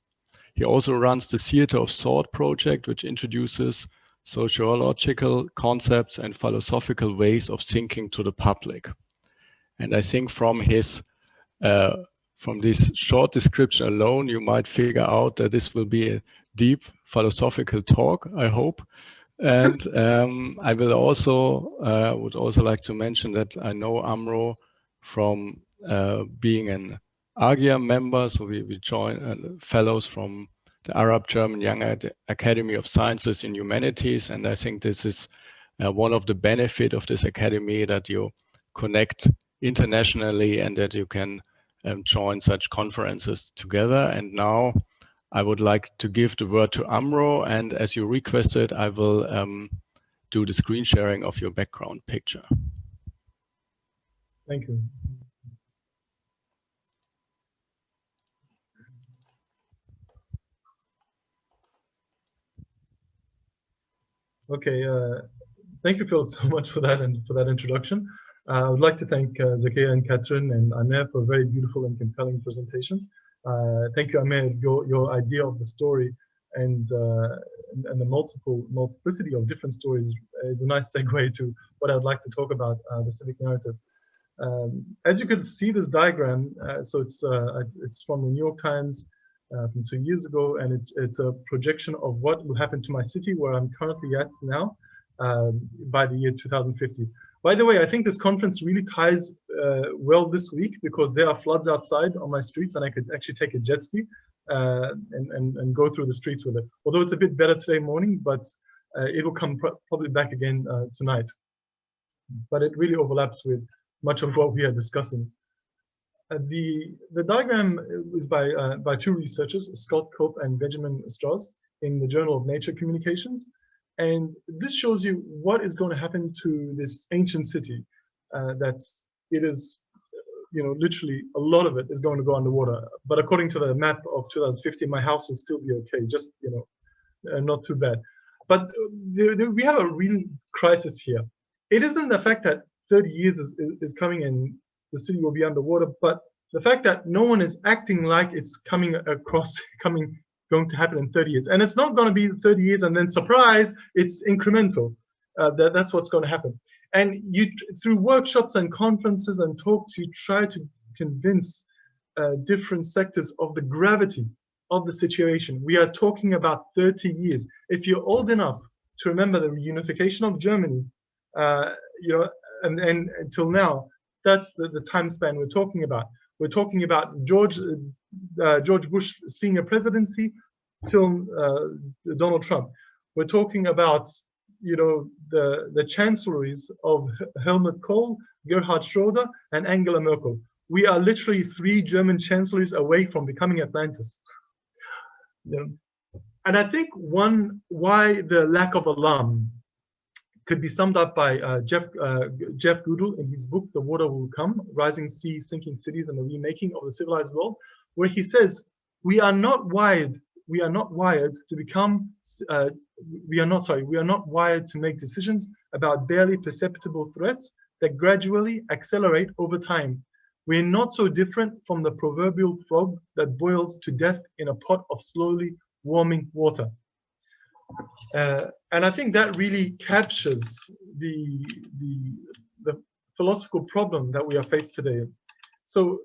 He also runs the Theater of Thought project, which introduces sociological concepts and philosophical ways of thinking to the public. And I think from his from this short description alone, you might figure out that this will be a deep philosophical talk, I hope. And I will also would also like to mention that I know Amro from being an AGIA member. So we join fellows from the Arab German Young Academy of Sciences and Humanities. And I think this is one of the benefits of this academy, that you connect internationally and that you can join such conferences together. And now I would like to give the word to Amro, and as you requested, I will do the screen sharing of your background picture. Thank you. Okay, thank you, Phil, so much for that and for that introduction. I would like to thank Zakia and Katrin and Imeh for very beautiful and compelling presentations. Thank you, Imeh. Your idea of the story and the multiplicity of different stories is a nice segue to what I'd like to talk about, the civic narrative. As you can see this diagram, so it's from the New York Times from 2 years ago, and it's a projection of what will happen to my city where I'm currently at now by the year 2050. By the way, I think this conference really ties well this week, because there are floods outside on my streets, and I could actually take a jet ski and go through the streets with it. Although it's a bit better today morning, but it will come probably back again tonight. But it really overlaps with much of what we are discussing. The diagram is by two researchers, Scott Cope and Benjamin Strauss, in the Journal of Nature Communications. And this shows you what is going to happen to this ancient city. It is, you know, literally a lot of it is going to go underwater. But according to the map of 2050, my house will still be okay, just, you know, not too bad. But we have a real crisis here. It isn't the fact that 30 years is coming and the city will be underwater, but the fact that no one is acting like it's going to happen in 30 years. And it's not going to be 30 years and then surprise, it's incremental. That's what's going to happen. And you, through workshops and conferences and talks, you try to convince different sectors of the gravity of the situation. We are talking about 30 years. If you're old enough to remember the reunification of Germany, you know, and until now, that's the time span we're talking about. We're talking about George Bush senior presidency till Donald Trump. We're talking about, you know, the chancelleries of Helmut Kohl, Gerhard Schroeder, and Angela Merkel. We are literally 3 German chancelleries away from becoming Atlantis. You know? And I think why the lack of alarm could be summed up by Jeff Goodall in his book, The Water Will Come, Rising Seas, Sinking Cities, and the Remaking of the Civilized World, where he says, we are not wired to become, we are not wired to make decisions about barely perceptible threats that gradually accelerate over time. We're not so different from the proverbial frog that boils to death in a pot of slowly warming water. And I think that really captures the philosophical problem that we are faced today. So,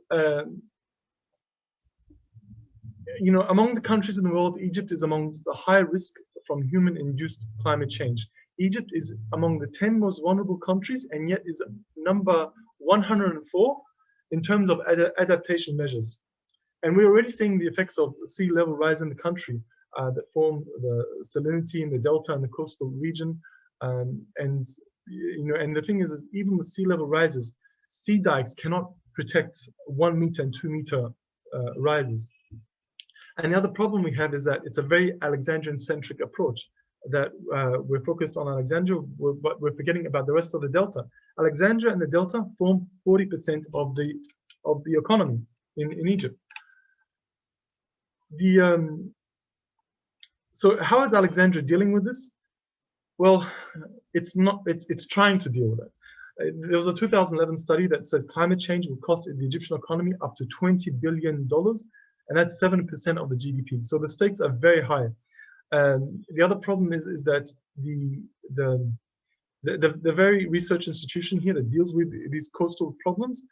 you know, among the countries in the world, Egypt is amongst the high risk from human-induced climate change. Egypt is among the 10 most vulnerable countries, and yet is number 104 in terms of adaptation measures. And we're already seeing the effects of sea level rise in the country that form the salinity in the delta and the coastal region. And you know, and the thing is even with sea level rises, sea dikes cannot protect 1 meter and 2 meter rises. And the other problem we have is that it's a very Alexandrian-centric approach, that we're focused on Alexandria, but we're forgetting about the rest of the delta. Alexandria and the delta form 40% of the economy in Egypt. So how is Alexandria dealing with this? Well, it's trying to deal with it. There was a 2011 study that said climate change will cost the Egyptian economy up to $20 billion, and that's 7% of the GDP. So the stakes are very high. The other problem is that the very research institution here that deals with these coastal problems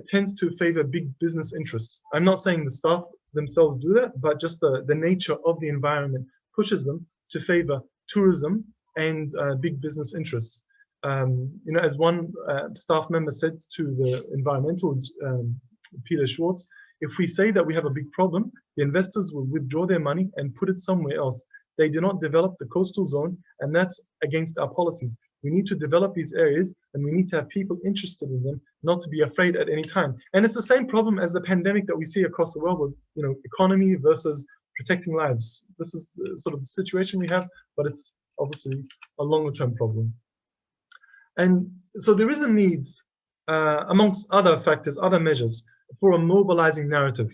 tends to favor big business interests. I'm not saying the staff themselves do that, but just the nature of the environment pushes them to favor tourism and big business interests. You know, as one staff member said to the environmental Peter Schwartz, if we say that we have a big problem, the investors will withdraw their money and put it somewhere else. They do not develop the coastal zone, and that's against our policies. We need to develop these areas, and we need to have people interested in them, not to be afraid at any time. And it's the same problem as the pandemic that we see across the world with, you know, economy versus protecting lives. This is sort of the situation we have, but it's obviously a longer-term problem. And so there is a need, amongst other factors, other measures, for a mobilizing narrative.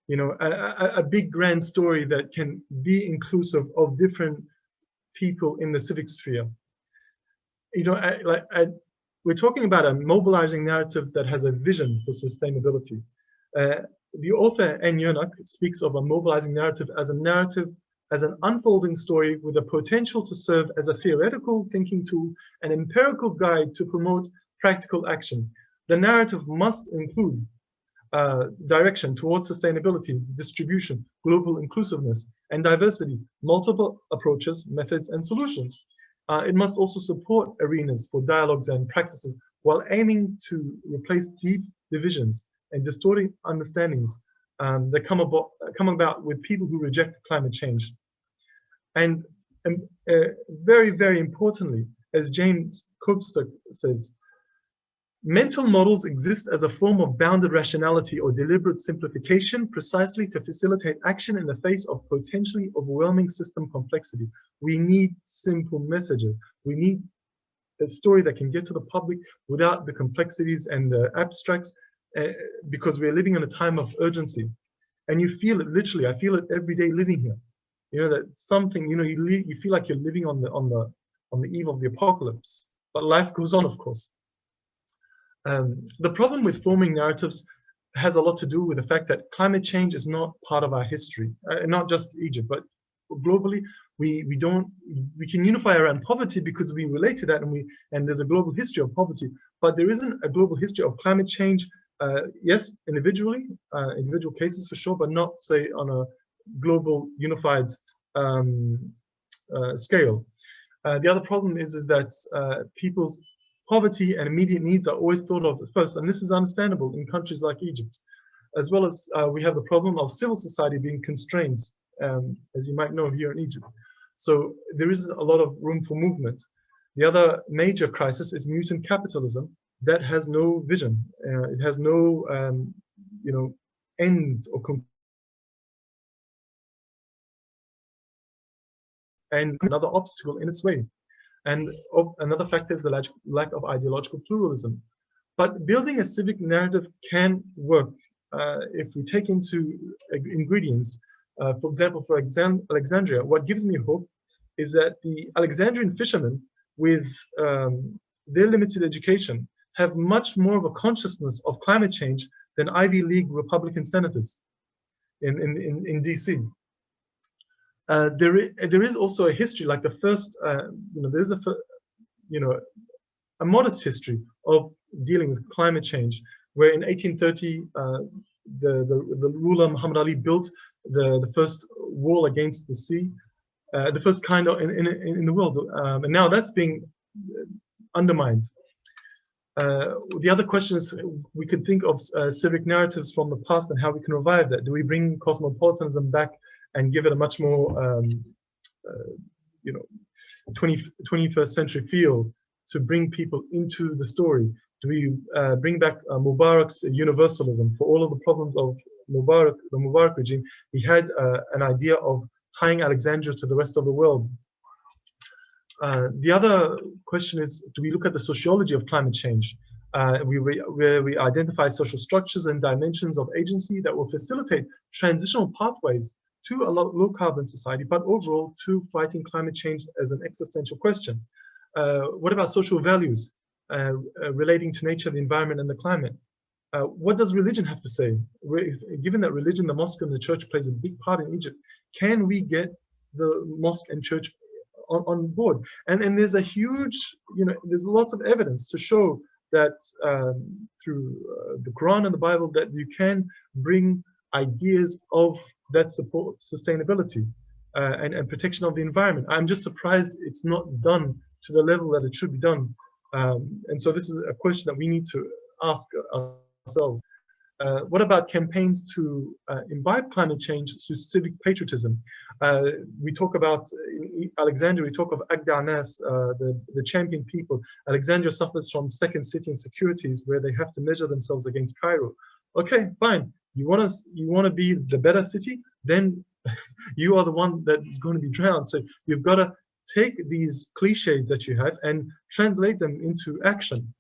You know, a big grand story that can be inclusive of different people in the civic sphere. You know, we're talking about a mobilizing narrative that has a vision for sustainability. The author Anne Yernak speaks of a mobilizing narrative as an unfolding story with the potential to serve as a theoretical thinking tool, an empirical guide to promote practical action. The narrative must include direction towards sustainability, distribution, global inclusiveness, and diversity, multiple approaches, methods, and solutions. It must also support arenas for dialogues and practices while aiming to replace deep divisions and distorting understandings that come about with people who reject climate change. And very, very importantly, as James Copstock says, mental models exist as a form of bounded rationality or deliberate simplification precisely to facilitate action in the face of potentially overwhelming system complexity. We need simple messages. We need a story that can get to the public without the complexities and the abstracts, because we're living in a time of urgency. And you feel it literally. I feel it every day living here. You know, that something, you know, you feel like you're living on the eve of the apocalypse. But life goes on, of course. The problem with forming narratives has a lot to do with the fact that climate change is not part of our history, not just Egypt, but globally. we can unify around poverty because we relate to that, and there's a global history of poverty, but there isn't a global history of climate change. Yes, individually, individual cases for sure, but not say on a global unified scale. The other problem is that people's poverty and immediate needs are always thought of first, and this is understandable in countries like Egypt, as well as we have the problem of civil society being constrained, as you might know, here in Egypt. So there is a lot of room for movement. The other major crisis is mutant capitalism that has no vision. It has no, end or and another obstacle in its way. And another factor is the lack of ideological pluralism. But building a civic narrative can work if we take into ingredients. For example, for Alexandria, what gives me hope is that the Alexandrian fishermen, with their limited education, have much more of a consciousness of climate change than Ivy League Republican senators in DC. There is also a history, like the first, there's a modest history of dealing with climate change, where in 1830, the ruler Muhammad Ali built the first wall against the sea, the first kind of in the world, and now that's being undermined. The other question is, we could think of civic narratives from the past and how we can revive that. Do we bring cosmopolitanism back and give it a much more 21st century feel to bring people into the story? Do we bring back Mubarak's universalism? For all of the problems of Mubarak, the Mubarak regime, he had an idea of tying Alexandria to the rest of the world. The other question is, do we look at the sociology of climate change, where we identify social structures and dimensions of agency that will facilitate transitional pathways to a low carbon society, but overall to fighting climate change as an existential question? What about social values relating to nature, the environment, and the climate? What does religion have to say? Given that religion, the mosque and the church plays a big part in Egypt, can we get the mosque and church on board? And there's a huge, there's lots of evidence to show that through the Quran and the Bible, that you can bring ideas of that support sustainability and protection of the environment. I'm just surprised it's not done to the level that it should be done. And so this is a question that we need to ask ourselves. What about campaigns to imbibe climate change through civic patriotism? We talk about, in Alexandria, we talk of Agda Nas, the champion people. Alexandria suffers from second city insecurities, where they have to measure themselves against Cairo. Okay, fine. You want to be the better city? Then you are the one that is going to be drowned. So you've got to take these cliches that you have and translate them into action.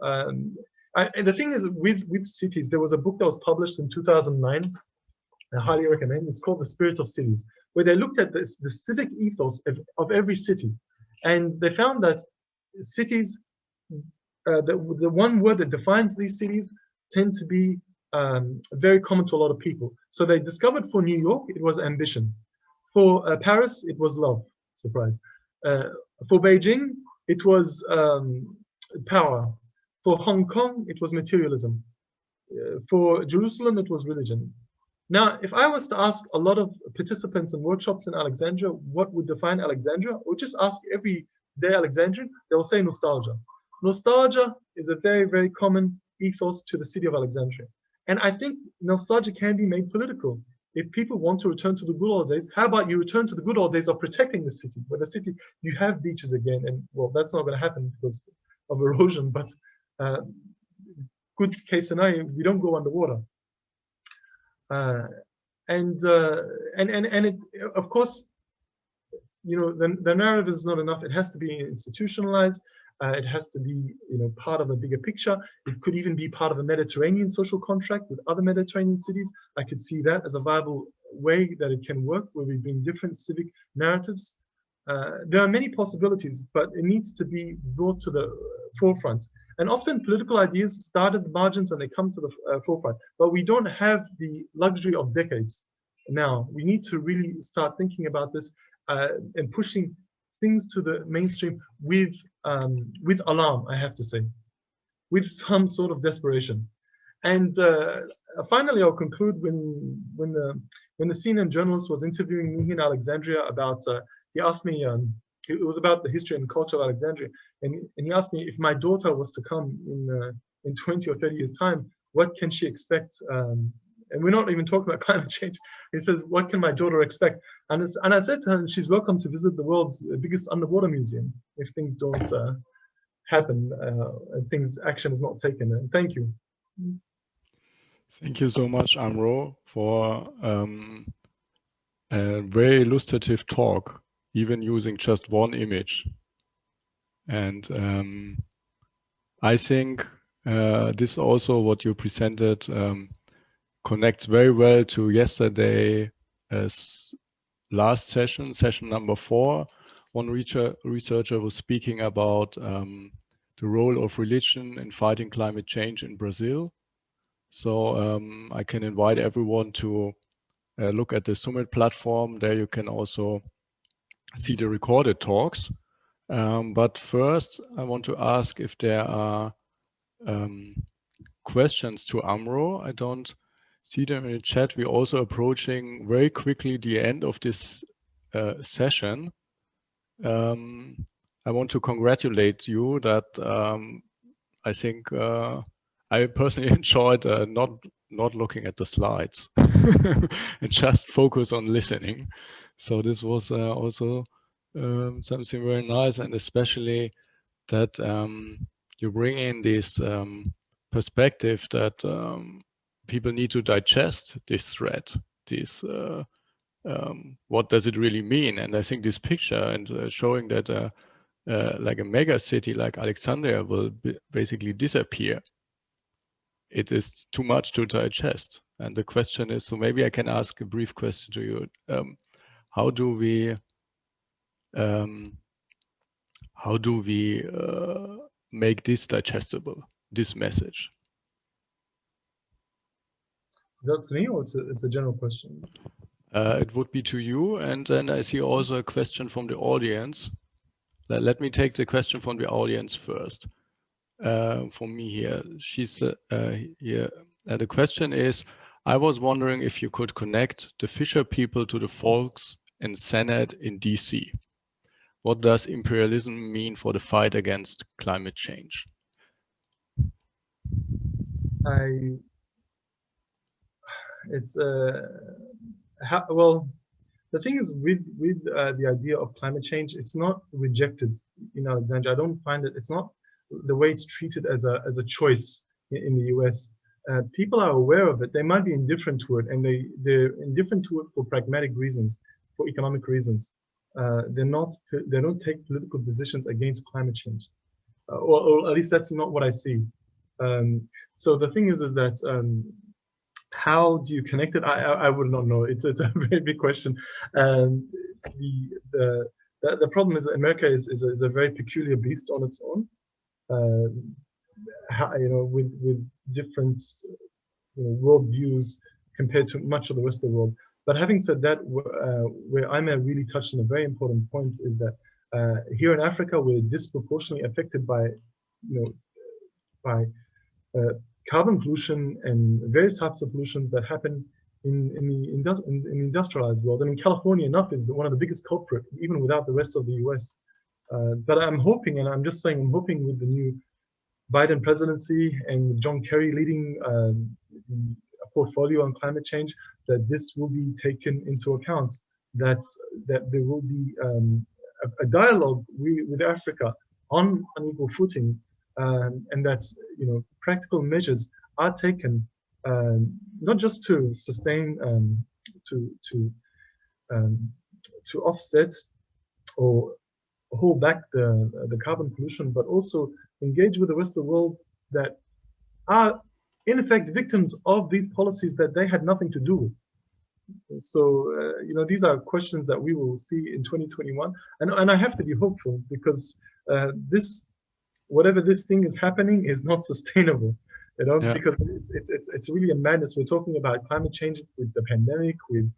And the thing is, with cities, there was a book that was published in 2009. I highly recommend. It's called The Spirit of Cities, where they looked at the civic ethos of every city, and they found that cities, the one word that defines these cities, tend to be very common to a lot of people. So they discovered for New York, it was ambition. For Paris, it was love. Surprise. For Beijing, it was power. For Hong Kong, it was materialism. For Jerusalem, it was religion. Now, if I was to ask a lot of participants in workshops in Alexandria what would define Alexandria, or just ask everyday Alexandrian, they'll say nostalgia. Nostalgia is a very, very common ethos to the city of Alexandria. And I think nostalgia can be made political. If people want to return to the good old days, how about you return to the good old days of protecting the city, where the city, you have beaches again, and well, that's not going to happen because of erosion, but good case scenario, we don't go underwater. And it, of course, the narrative is not enough. It has to be institutionalized. It has to be, part of a bigger picture. It could even be part of a Mediterranean social contract with other Mediterranean cities. I could see that as a viable way that it can work, where we bring different civic narratives. There are many possibilities, but it needs to be brought to the forefront. And often political ideas start at the margins and they come to the forefront. But we don't have the luxury of decades now. We need to really start thinking about this and pushing things to the mainstream with alarm, I have to say, with some sort of desperation. And finally, I'll conclude when the CNN journalist was interviewing me in Alexandria about, he asked me, it was about the history and culture of Alexandria, and he asked me if my daughter was to come in 20 or 30 years' time, what can she expect? And we're not even talking about climate change. He says, what can my daughter expect? And I said to her, she's welcome to visit the world's biggest underwater museum if things don't happen and action is not taken. And thank you. Thank you so much, Amro, for a very illustrative talk, even using just one image. And I think this also what you presented connects very well to yesterday's last session, session number 4. One researcher was speaking about the role of religion in fighting climate change in Brazil. So I can invite everyone to look at the Summit platform. There you can also see the recorded talks. But first, I want to ask if there are questions to Amro. I don't see them in the chat. We're also approaching very quickly the end of this session. I want to congratulate you that I think I personally enjoyed not looking at the slides and just focus on listening. So this was also something very nice, and especially that you bring in this perspective that people need to digest this threat, this what does it really mean? And I think this picture and showing that like a mega city like Alexandria will basically disappear. It is too much to digest. And the question is, so maybe I can ask a brief question to you. How do we make this digestible, this message? That's me, or it's a general question? It would be to you, and then I see also a question from the audience. Let me take the question from the audience first. For me here, she's here. The question is, I was wondering if you could connect the Fisher people to the folks in Senate in DC. What does imperialism mean for the fight against climate change? Well, the thing is with the idea of climate change, it's not rejected in Alexandria. I don't find it. It's not the way it's treated as a choice in the US. People are aware of it. They might be indifferent to it, and they're indifferent to it for pragmatic reasons, for economic reasons. They don't take political positions against climate change, or at least that's not what I see. So the thing is that how do you connect it? I would not know. It's a very big question. The problem is that America is a very peculiar beast on its own. With different worldviews compared to much of the rest of the world. But having said that, where Imeh really touched on a very important point is that here in Africa we're disproportionately affected by carbon pollution and various types of pollutions that happen in the industrialized world. And in California, enough is one of the biggest culprit, even without the rest of the US. But I'm hoping, and I'm just saying, I'm hoping with the new Biden presidency and John Kerry leading a portfolio on climate change, that this will be taken into account, that there will be a dialogue with Africa on an equal footing, and that practical measures are taken, not just to sustain, to offset or hold back the carbon pollution, but also engage with the rest of the world that are in effect victims of these policies that they had nothing to do with. So these are questions that we will see in 2021, and I have to be hopeful, because whatever this thing is happening is not sustainable, Yeah. because it's really a madness. We're talking about climate change with the pandemic, with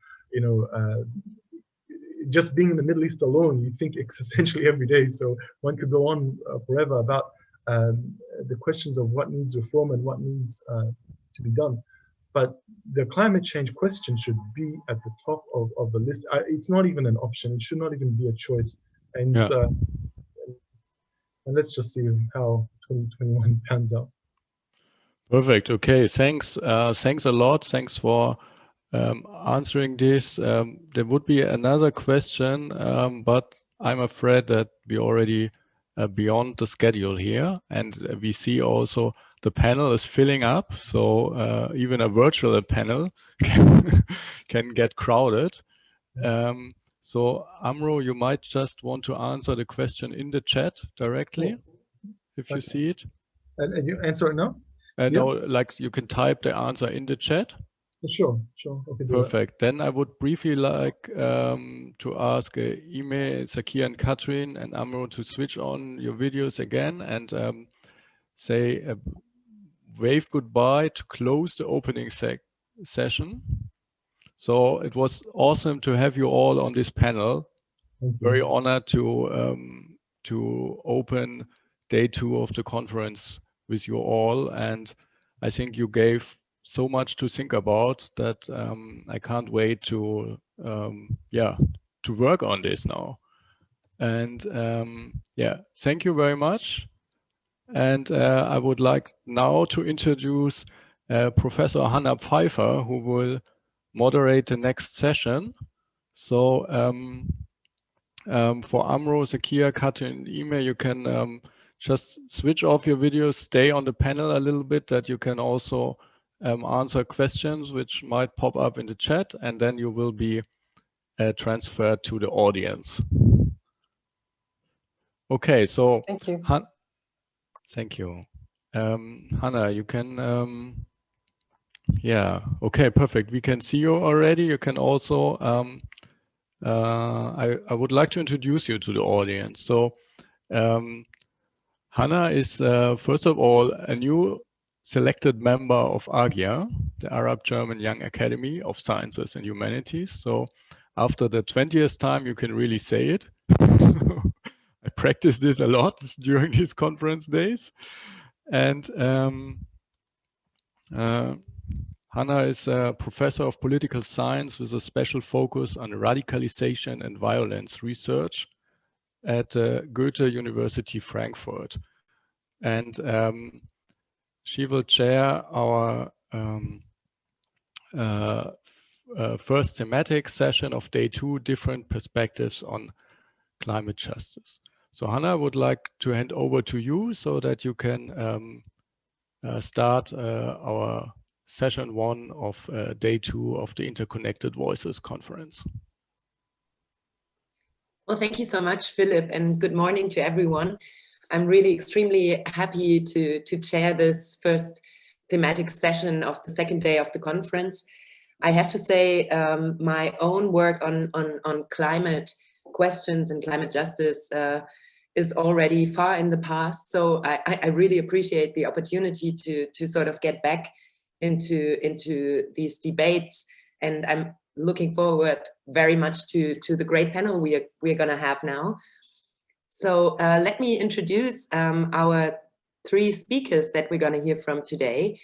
just being in the Middle East alone, you think existentially every day. So one could go on forever about the questions of what needs reform and what needs to be done. But the climate change question should be at the top of the list. It's not even an option. It should not even be a choice. And, and let's just see how 2021 pans out. Perfect. Okay. Thanks. Thanks a lot. Thanks for answering this. There would be another question, but I'm afraid that we already beyond the schedule here, and we see also the panel is filling up. So even a virtual panel can get crowded. So Amro, you might just want to answer the question in the chat directly, if you see it. And you answer it now? No, like you can type the answer in the chat. Sure. Okay, perfect. Then I would briefly like to ask Imeh, Zakia, and Katrin, and Amro to switch on your videos again and say a wave goodbye to close the opening session. So it was awesome to have you all on this panel. Very honored to open day 2 of the conference with you all, and I think you gave so much to think about that I can't wait to work on this now. And thank you very much. And I would like now to introduce Professor Hannah Pfeiffer, who will moderate the next session. So for Amro, Zakia, Katrin, and Imeh, you can just switch off your videos, stay on the panel a little bit, that you can also answer questions which might pop up in the chat, and then you will be transferred to the audience. Okay, so thank you. Thank you. Hannah, you can, okay, perfect. We can see you already. You can also, I would like to introduce you to the audience. So Hannah is, first of all, a new selected member of AGIA, the Arab-German Young Academy of Sciences and Humanities. So after the 20th time, you can really say it. I practiced this a lot during these conference days. And Hannah is a professor of political science with a special focus on radicalization and violence research at Goethe University Frankfurt. And she will chair our first thematic session of day 2, different perspectives on climate justice. So Hannah, I would like to hand over to you so that you can start our session 1 of day 2 of the Interconnected Voices conference. Well, thank you so much, Philip, and good morning to everyone. I'm really extremely happy to chair this first thematic session of the second day of the conference. I have to say my own work on climate questions and climate justice is already far in the past. So I really appreciate the opportunity to sort of get back into these debates, and I'm looking forward very much to the great panel we're going to have now. So let me introduce our 3 speakers that we're going to hear from today.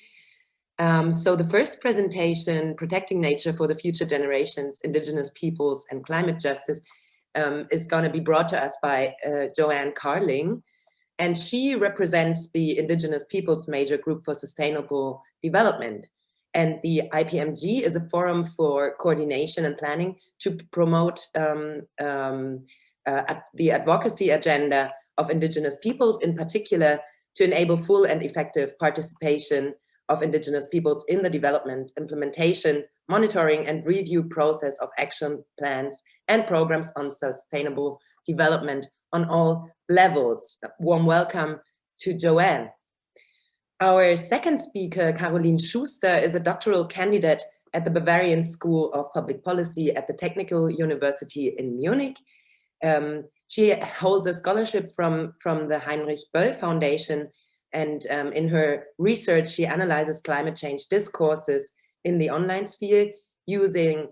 So the first presentation, Protecting Nature for the Future Generations, Indigenous Peoples and Climate Justice, is going to be brought to us by Joanne Carling. And she represents the Indigenous Peoples Major Group for Sustainable Development. And the IPMG is a forum for coordination and planning to promote the advocacy agenda of Indigenous peoples, in particular to enable full and effective participation of Indigenous peoples in the development, implementation, monitoring and review process of action plans and programs on sustainable development on all levels. Warm welcome to Joanne. Our second speaker, Caroline Schuster, is a doctoral candidate at the Bavarian School of Public Policy at the Technical University in Munich. She holds a scholarship from the Heinrich Böll Foundation, and in her research, she analyzes climate change discourses in the online sphere using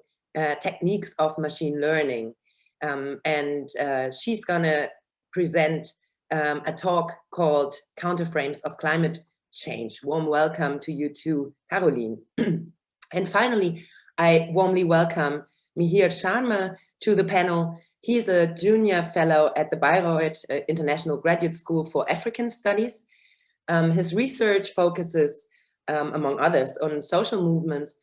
techniques of machine learning. and she's gonna present a talk called Counterframes of Climate Change. Warm welcome to you too, Caroline. And finally, I warmly welcome Mihir Sharma to the panel. He's a junior fellow at the Bayreuth International Graduate School for African Studies. His research focuses, among others, on social movements,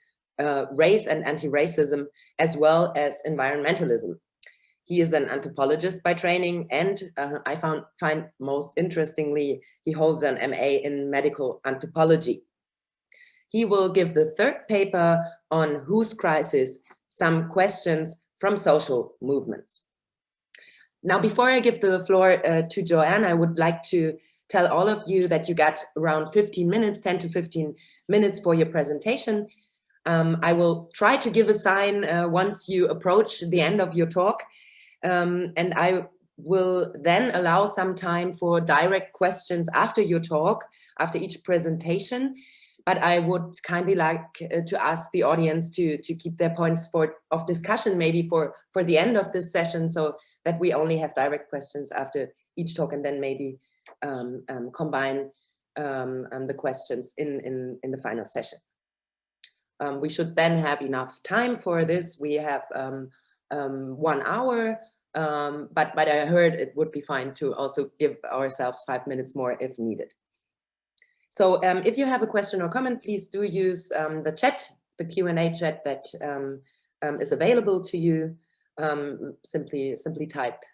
race and anti-racism, as well as environmentalism. He is an anthropologist by training, and I find most interestingly, he holds an MA in medical anthropology. He will give the third paper on Whose Crisis? Some questions from social movements. Now, before I give the floor to Joanne, I would like to tell all of you that you got around 15 minutes, 10 to 15 minutes for your presentation. I will try to give a sign once you approach the end of your talk. And I will then allow some time for direct questions after your talk, after each presentation. But I would kindly like to ask the audience to keep their points of discussion maybe for the end of this session, so that we only have direct questions after each talk, and then maybe combine the questions in the final session. We should then have enough time for this. We have 1 hour, but I heard it would be fine to also give ourselves 5 minutes more if needed. So if you have a question or comment, please do use the chat, the Q&A chat that is available to you. Simply type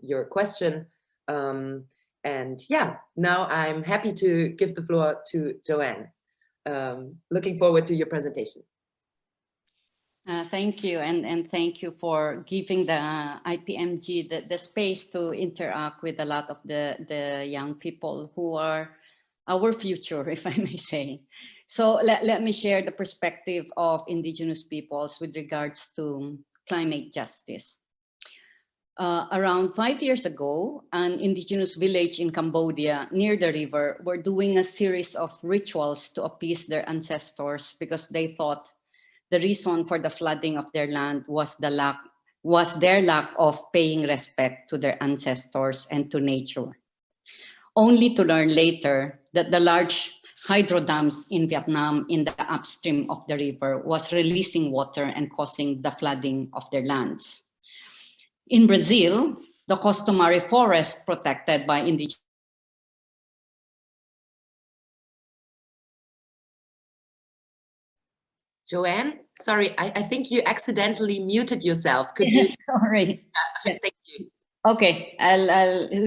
your question. And yeah, now I'm happy to give the floor to Joanne. Looking forward to your presentation. Thank you, and thank you for giving the IPMG the space to interact with a lot of the young people who are our future, if I may say. So let me share the perspective of indigenous peoples with regards to climate justice. Around 5 years ago, an indigenous village in Cambodia near the river were doing a series of rituals to appease their ancestors because they thought the reason for the flooding of their land was their lack of paying respect to their ancestors and to nature. Only to learn later that the large hydro dams in Vietnam in the upstream of the river was releasing water and causing the flooding of their lands. In Brazil, the customary forest protected by indigenous Joanne, sorry, I think you accidentally muted yourself. Could you? Sorry. Thank you. Okay,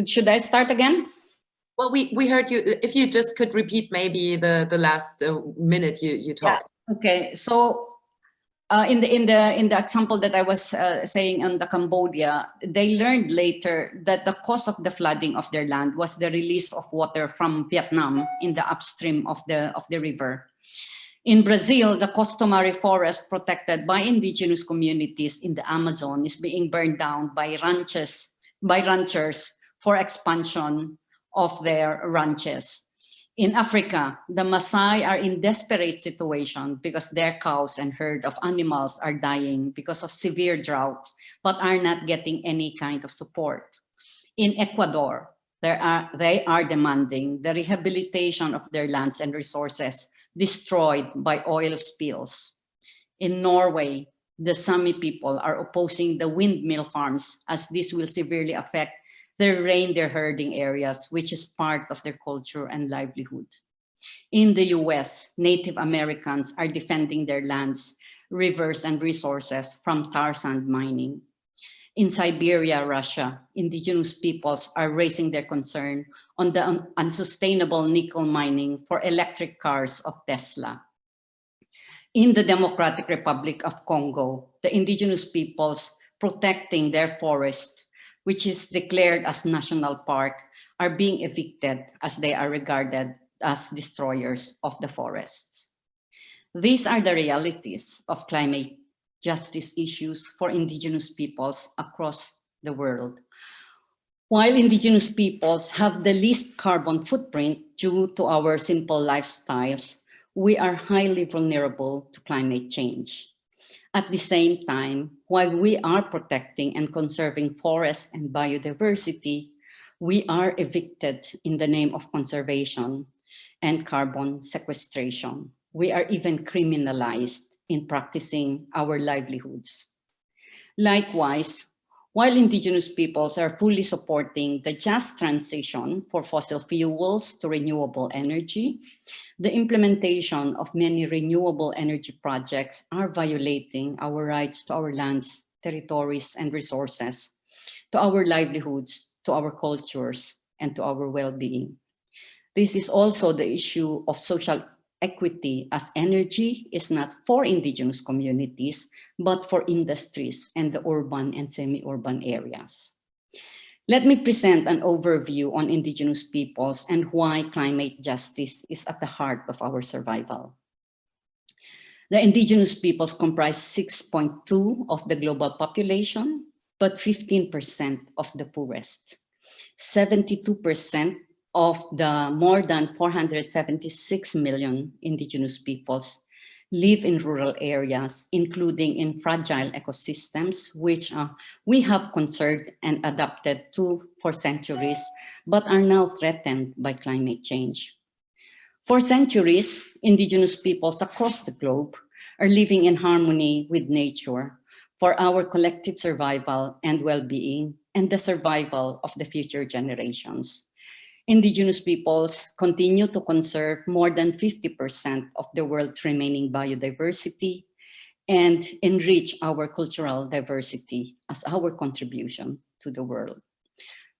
should I start again? Well, we heard you. If you just could repeat maybe the last minute you talked. Yeah. Okay, so in the example that I was saying on the Cambodia, they learned later that the cause of the flooding of their land was the release of water from Vietnam in the upstream of the river. In Brazil, the customary forest protected by indigenous communities in the Amazon is being burned down by ranchers for expansion of their ranches. In Africa, the Maasai are in desperate situation because their cows and herd of animals are dying because of severe drought, but are not getting any kind of support. In Ecuador, they are demanding the rehabilitation of their lands and resources destroyed by oil spills. In Norway, the Sami people are opposing the windmill farms as this will severely affect their reindeer herding areas, which is part of their culture and livelihood. In the US, Native Americans are defending their lands, rivers, and resources from tar sand mining. In Siberia, Russia, indigenous peoples are raising their concern on the unsustainable nickel mining for electric cars of Tesla. In the Democratic Republic of Congo, the indigenous peoples protecting their forest, which is declared as national park, are being evicted as they are regarded as destroyers of the forests. These are the realities of climate justice issues for indigenous peoples across the world. While indigenous peoples have the least carbon footprint due to our simple lifestyles, we are highly vulnerable to climate change. At the same time, while we are protecting and conserving forests and biodiversity, we are evicted in the name of conservation and carbon sequestration. We are even criminalized in practicing our livelihoods. Likewise, while indigenous peoples are fully supporting the just transition for fossil fuels to renewable energy, the implementation of many renewable energy projects are violating our rights to our lands, territories, and resources, to our livelihoods, to our cultures, and to our well-being. This is also the issue of social equity, as energy is not for indigenous communities, but for industries and the urban and semi-urban areas. Let me present an overview on indigenous peoples and why climate justice is at the heart of our survival. The indigenous peoples comprise 6.2% of the global population, but 15% of the poorest. 72% of the more than 476 million indigenous peoples live in rural areas, including in fragile ecosystems, which we have conserved and adapted to for centuries, but are now threatened by climate change. For centuries, indigenous peoples across the globe are living in harmony with nature for our collective survival and well-being and the survival of the future generations. Indigenous peoples continue to conserve more than 50% of the world's remaining biodiversity and enrich our cultural diversity as our contribution to the world.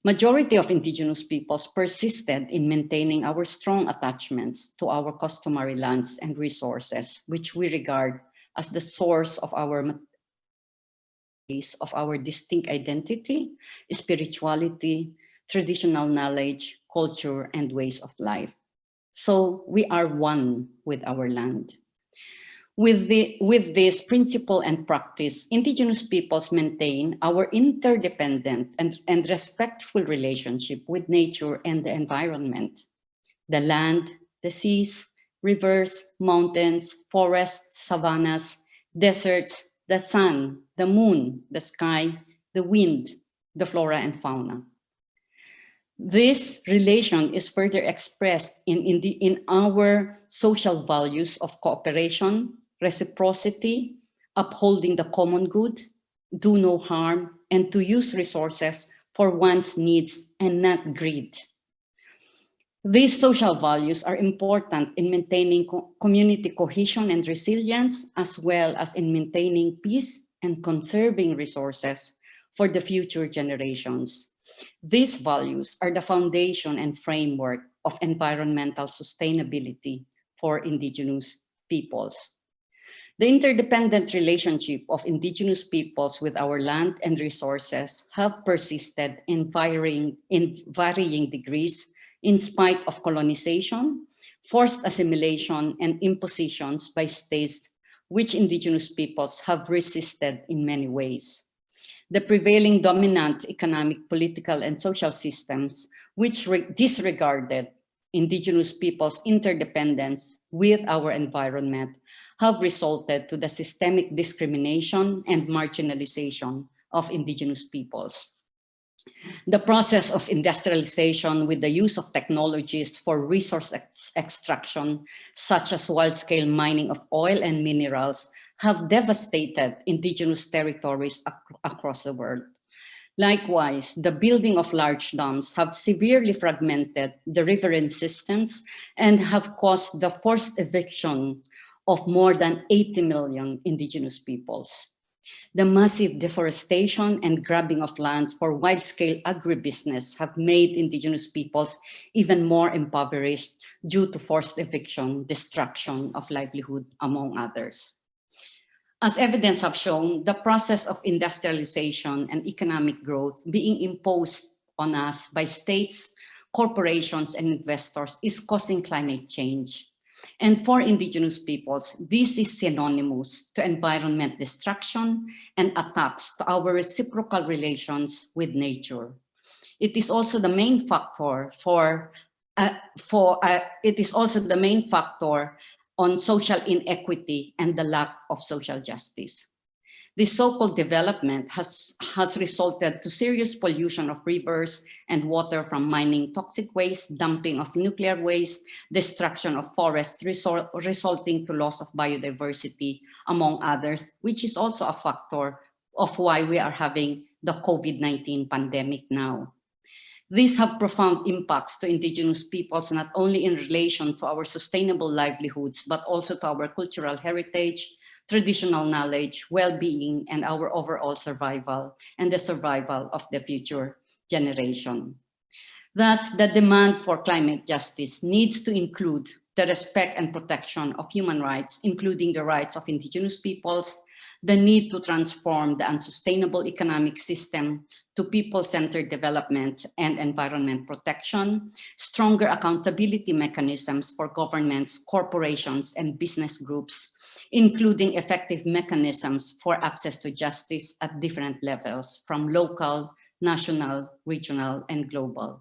Majority of indigenous peoples persisted in maintaining our strong attachments to our customary lands and resources, which we regard as the source of our distinct identity, spirituality, traditional knowledge, culture, and ways of life. So we are one with our land. With this principle and practice, indigenous peoples maintain our interdependent and respectful relationship with nature and the environment. The land, the seas, rivers, mountains, forests, savannas, deserts, the sun, the moon, the sky, the wind, the flora and fauna. This relation is further expressed in our social values of cooperation, reciprocity, upholding the common good, do no harm, and to use resources for one's needs and not greed. These social values are important in maintaining community cohesion and resilience, as well as in maintaining peace and conserving resources for the future generations. These values are the foundation and framework of environmental sustainability for indigenous peoples. The interdependent relationship of indigenous peoples with our land and resources have persisted in varying degrees in spite of colonization, forced assimilation, and impositions by states which indigenous peoples have resisted in many ways. The prevailing dominant economic, political, and social systems, which disregarded indigenous peoples' interdependence with our environment, have resulted to the systemic discrimination and marginalization of indigenous peoples. The process of industrialization with the use of technologies for resource extraction, such as wide-scale mining of oil and minerals, have devastated indigenous territories across the world. Likewise, the building of large dams have severely fragmented the riverine systems and have caused the forced eviction of more than 80 million indigenous peoples. The massive deforestation and grabbing of lands for wide-scale agribusiness have made indigenous peoples even more impoverished due to forced eviction, destruction of livelihood, among others. As evidence have shown, the process of industrialization and economic growth being imposed on us by states, corporations, and investors is causing climate change. And for indigenous peoples, this is synonymous to environment destruction and attacks to our reciprocal relations with nature. It is also the main factor on social inequity and the lack of social justice. This so-called development has resulted to serious pollution of rivers and water from mining toxic waste, dumping of nuclear waste, destruction of forests, resulting to loss of biodiversity, among others, which is also a factor of why we are having the COVID-19 pandemic now. These have profound impacts to indigenous peoples, not only in relation to our sustainable livelihoods, but also to our cultural heritage, traditional knowledge, well-being, and our overall survival and the survival of the future generation. Thus, the demand for climate justice needs to include the respect and protection of human rights, including the rights of indigenous peoples, the need to transform the unsustainable economic system to people-centered development and environment protection, stronger accountability mechanisms for governments, corporations, and business groups, including effective mechanisms for access to justice at different levels, from local, national, regional, and global.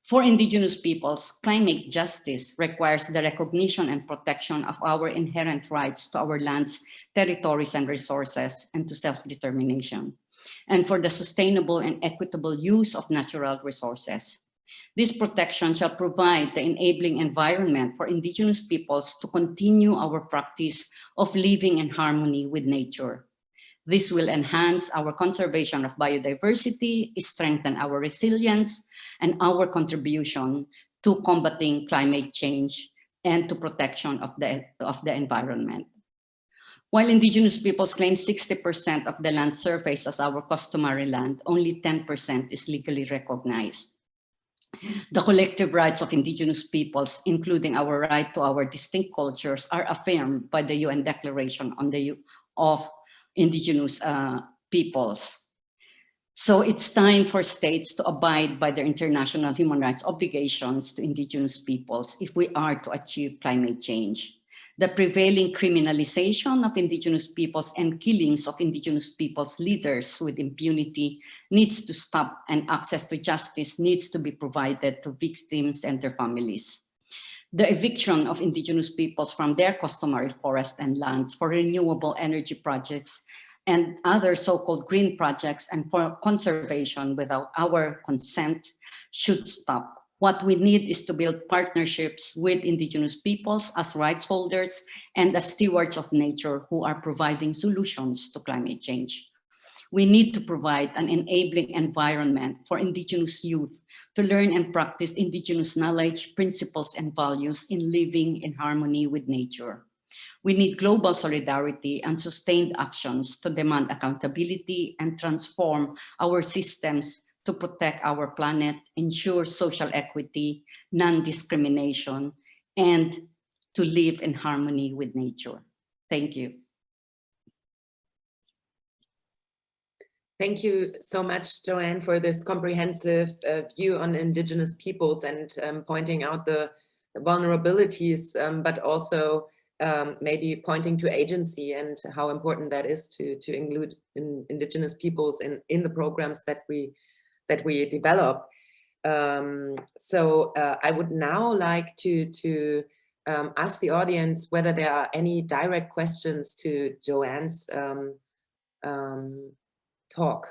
For indigenous peoples, climate justice requires the recognition and protection of our inherent rights to our lands, territories, and resources, and to self-determination, and for the sustainable and equitable use of natural resources. This protection shall provide the enabling environment for indigenous peoples to continue our practice of living in harmony with nature. This will enhance our conservation of biodiversity, strengthen our resilience, and our contribution to combating climate change and to protection of the environment. While indigenous peoples claim 60% of the land surface as our customary land, only 10% is legally recognized. The collective rights of indigenous peoples, including our right to our distinct cultures, are affirmed by the UN Declaration of Indigenous Peoples. So it's time for states to abide by their international human rights obligations to indigenous peoples if we are to achieve climate change. The prevailing criminalization of indigenous peoples and killings of indigenous peoples leaders with impunity needs to stop, and access to justice needs to be provided to victims and their families. The eviction of indigenous peoples from their customary forests and lands for renewable energy projects and other so-called green projects and for conservation without our consent should stop. What we need is to build partnerships with indigenous peoples as rights holders and as stewards of nature who are providing solutions to climate change. We need to provide an enabling environment for indigenous youth to learn and practice indigenous knowledge, principles, and values in living in harmony with nature. We need global solidarity and sustained actions to demand accountability and transform our systems to protect our planet, ensure social equity, non-discrimination, and to live in harmony with nature. Thank you. Thank you so much, Joanne, for this comprehensive view on indigenous peoples and pointing out the vulnerabilities, but also maybe pointing to agency and how important that is to include indigenous peoples in the programs that we develop. So I would now like to ask the audience whether there are any direct questions to Joanne's talk.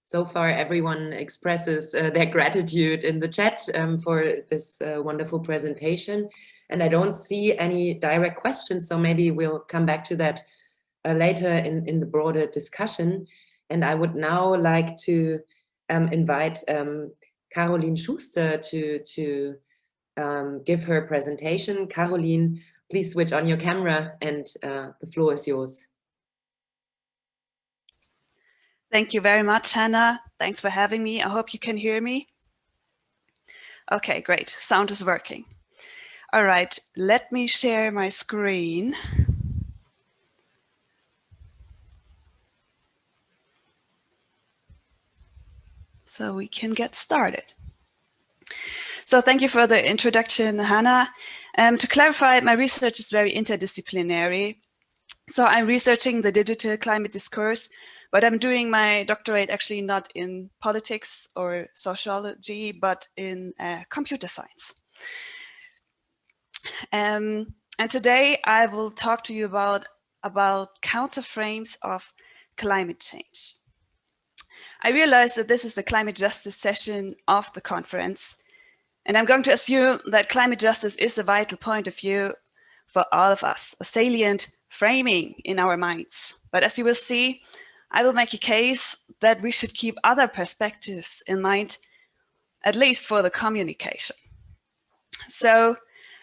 So far, everyone expresses their gratitude in the chat for this wonderful presentation. And I don't see any direct questions, so maybe we'll come back to that later in the broader discussion. And I would now like to invite Caroline Schuster to give her presentation. Caroline, please switch on your camera and the floor is yours. Thank you very much, Hannah. Thanks for having me. I hope you can hear me. Okay, great. Sound is working. All right, let me share my screen. So we can get started. So thank you for the introduction, Hannah. To clarify, my research is very interdisciplinary. So I'm researching the digital climate discourse, but I'm doing my doctorate actually not in politics or sociology, but in computer science. And today I will talk to you about counterframes of climate change. I realize that this is the climate justice session of the conference, and I'm going to assume that climate justice is a vital point of view for all of us, a salient framing in our minds. But as you will see, I will make a case that we should keep other perspectives in mind, at least for the communication. So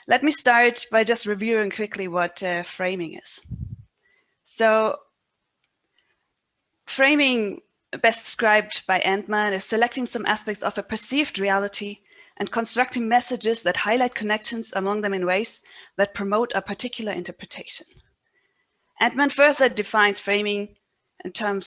let me start by just reviewing quickly what framing is. So framing, best described by Antman, is selecting some aspects of a perceived reality and constructing messages that highlight connections among them in ways that promote a particular interpretation. Antman further defines framing in terms